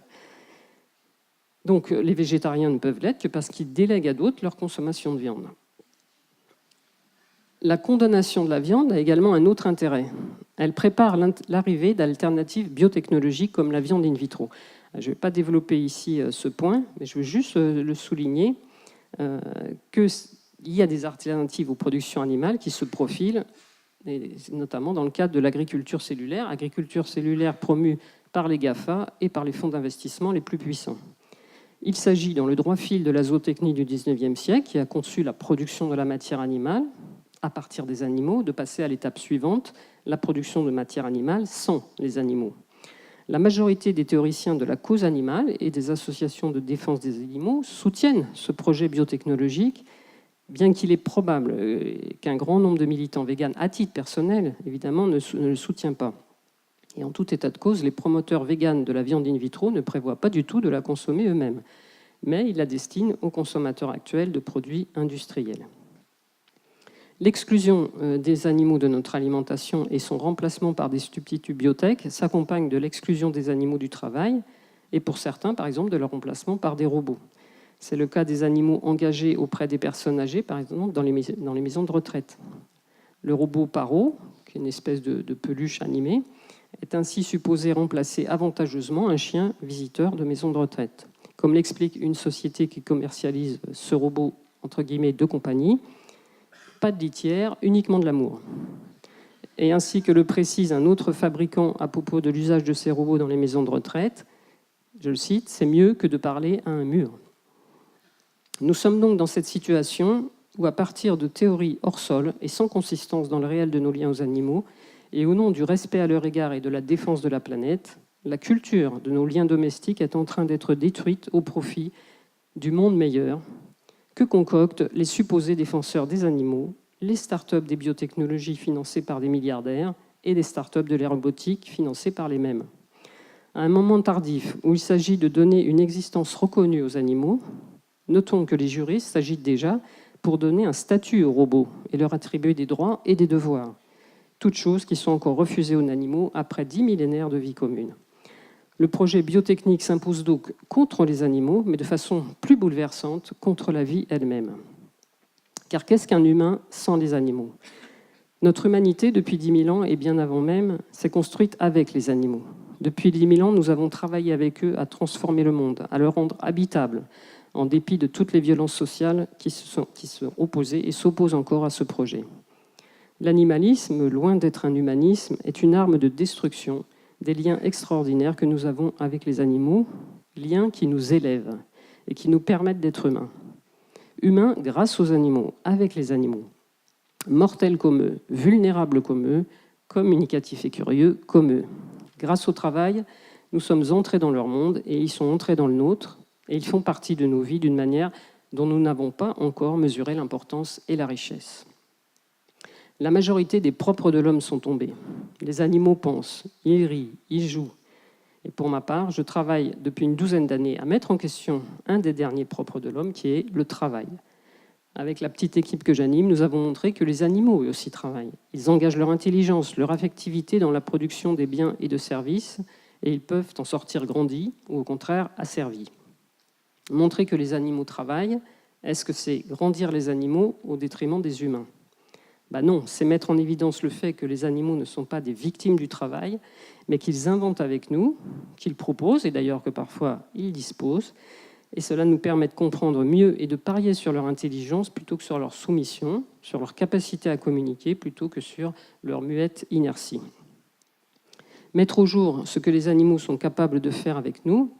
[SPEAKER 4] Donc les végétariens ne peuvent l'être que parce qu'ils délèguent à d'autres leur consommation de viande. La condamnation de la viande a également un autre intérêt. Elle prépare l'arrivée d'alternatives biotechnologiques comme la viande in vitro. Je ne vais pas développer ici ce point, mais je veux juste le souligner, qu'il y a des alternatives aux productions animales qui se profilent, et notamment dans le cadre de l'agriculture cellulaire promue par les GAFA et par les fonds d'investissement les plus puissants. Il s'agit, dans le droit fil de la zootechnie du XIXe siècle, qui a conçu la production de la matière animale à partir des animaux, de passer à l'étape suivante, la production de matière animale sans les animaux. La majorité des théoriciens de la cause animale et des associations de défense des animaux soutiennent ce projet biotechnologique, bien qu'il est probable qu'un grand nombre de militants véganes, à titre personnel, évidemment, ne le soutient pas. Et en tout état de cause, les promoteurs véganes de la viande in vitro ne prévoient pas du tout de la consommer eux-mêmes, mais ils la destinent aux consommateurs actuels de produits industriels. L'exclusion des animaux de notre alimentation et son remplacement par des substituts biotech s'accompagnent de l'exclusion des animaux du travail et pour certains, par exemple, de leur remplacement par des robots. C'est le cas des animaux engagés auprès des personnes âgées, par exemple, dans les maisons de retraite. Le robot Paro, qui est une espèce de peluche animée, est ainsi supposé remplacer avantageusement un chien visiteur de maison de retraite. Comme l'explique une société qui commercialise ce robot, entre guillemets, de compagnie, pas de litière, uniquement de l'amour. Et ainsi que le précise un autre fabricant à propos de l'usage de ces robots dans les maisons de retraite, je le cite, « c'est mieux que de parler à un mur ». Nous sommes donc dans cette situation où, à partir de théories hors sol et sans consistance dans le réel de nos liens aux animaux, et au nom du respect à leur égard et de la défense de la planète, la culture de nos liens domestiques est en train d'être détruite au profit du monde meilleur que concoctent les supposés défenseurs des animaux, les start-up des biotechnologies financées par des milliardaires et les start-up de l'aérobotique financées par les mêmes. À un moment tardif où il s'agit de donner une existence reconnue aux animaux, notons que les juristes s'agitent déjà pour donner un statut aux robots et leur attribuer des droits et des devoirs, toutes choses qui sont encore refusées aux animaux après 10 millénaires de vie commune. Le projet biotechnique s'impose donc contre les animaux, mais de façon plus bouleversante contre la vie elle-même. Car qu'est-ce qu'un humain sans les animaux ? Notre humanité, depuis 10 000 ans et bien avant même, s'est construite avec les animaux. Depuis 10 000 ans, nous avons travaillé avec eux à transformer le monde, à le rendre habitable, en dépit de toutes les violences sociales qui se sont opposées et s'opposent encore à ce projet. L'animalisme, loin d'être un humanisme, est une arme de destruction des liens extraordinaires que nous avons avec les animaux, liens qui nous élèvent et qui nous permettent d'être humains. Humains grâce aux animaux, avec les animaux. Mortels comme eux, vulnérables comme eux, communicatifs et curieux comme eux. Grâce au travail, nous sommes entrés dans leur monde et ils sont entrés dans le nôtre et ils font partie de nos vies d'une manière dont nous n'avons pas encore mesuré l'importance et la richesse. La majorité des propres de l'homme sont tombés. Les animaux pensent, ils rient, ils jouent. Et pour ma part, je travaille depuis une douzaine d'années à mettre en question un des derniers propres de l'homme, qui est le travail. Avec la petite équipe que j'anime, nous avons montré que les animaux eux aussi travaillent. Ils engagent leur intelligence, leur affectivité dans la production des biens et de services, et ils peuvent en sortir grandis ou au contraire asservis. Montrer que les animaux travaillent, est-ce que c'est grandir les animaux au détriment des humains ? Non, c'est mettre en évidence le fait que les animaux ne sont pas des victimes du travail, mais qu'ils inventent avec nous, qu'ils proposent, et d'ailleurs que parfois ils disposent, Et cela nous permet de comprendre mieux et de parier sur leur intelligence plutôt que sur leur soumission, sur leur capacité à communiquer plutôt que sur leur muette inertie. Mettre au jour ce que les animaux sont capables de faire avec nous,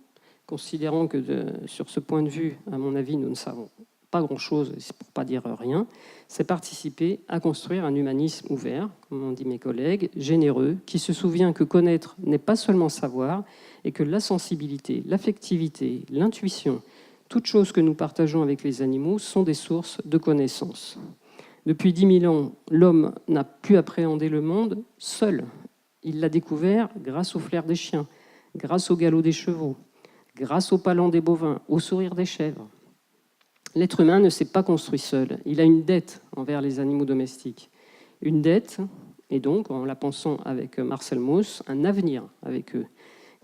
[SPEAKER 4] considérant que sur ce point de vue, à mon avis, nous ne savons pas grand-chose, pour ne pas dire rien, c'est participer à construire un humanisme ouvert, comme ont dit mes collègues, généreux, qui se souvient que connaître n'est pas seulement savoir, et que la sensibilité, l'affectivité, l'intuition, toutes choses que nous partageons avec les animaux sont des sources de connaissances. Depuis 10 000 ans, l'homme n'a pu appréhender le monde seul. Il l'a découvert grâce au flair des chiens, grâce au galop des chevaux, grâce au palan des bovins, au sourire des chèvres. L'être humain ne s'est pas construit seul. Il a une dette envers les animaux domestiques. Une dette, et donc, en la pensant avec Marcel Mauss, un avenir avec eux.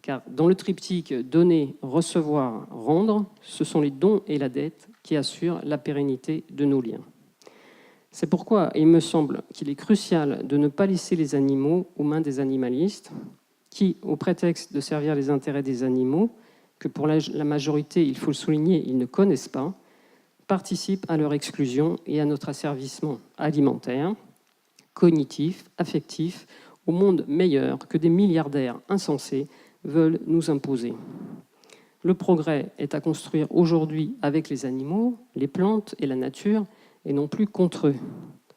[SPEAKER 4] Car dans le triptyque donner, recevoir, rendre, ce sont les dons et la dette qui assurent la pérennité de nos liens. C'est pourquoi il me semble qu'il est crucial de ne pas laisser les animaux aux mains des animalistes qui, au prétexte de servir les intérêts des animaux, que pour la majorité, il faut le souligner, ils ne connaissent pas, participent à leur exclusion et à notre asservissement alimentaire, cognitif, affectif, au monde meilleur que des milliardaires insensés veulent nous imposer. Le progrès est à construire aujourd'hui avec les animaux, les plantes et la nature, et non plus contre eux.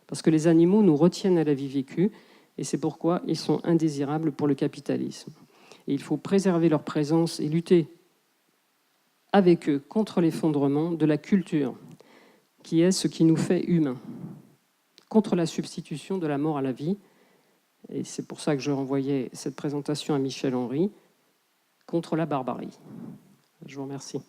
[SPEAKER 4] Parce que les animaux nous retiennent à la vie vécue, et c'est pourquoi ils sont indésirables pour le capitalisme. Et il faut préserver leur présence et lutter avec eux contre l'effondrement de la culture, qui est ce qui nous fait humains, contre la substitution de la mort à la vie, et c'est pour ça que je renvoyais cette présentation à Michel Henry, contre la barbarie. Je vous remercie.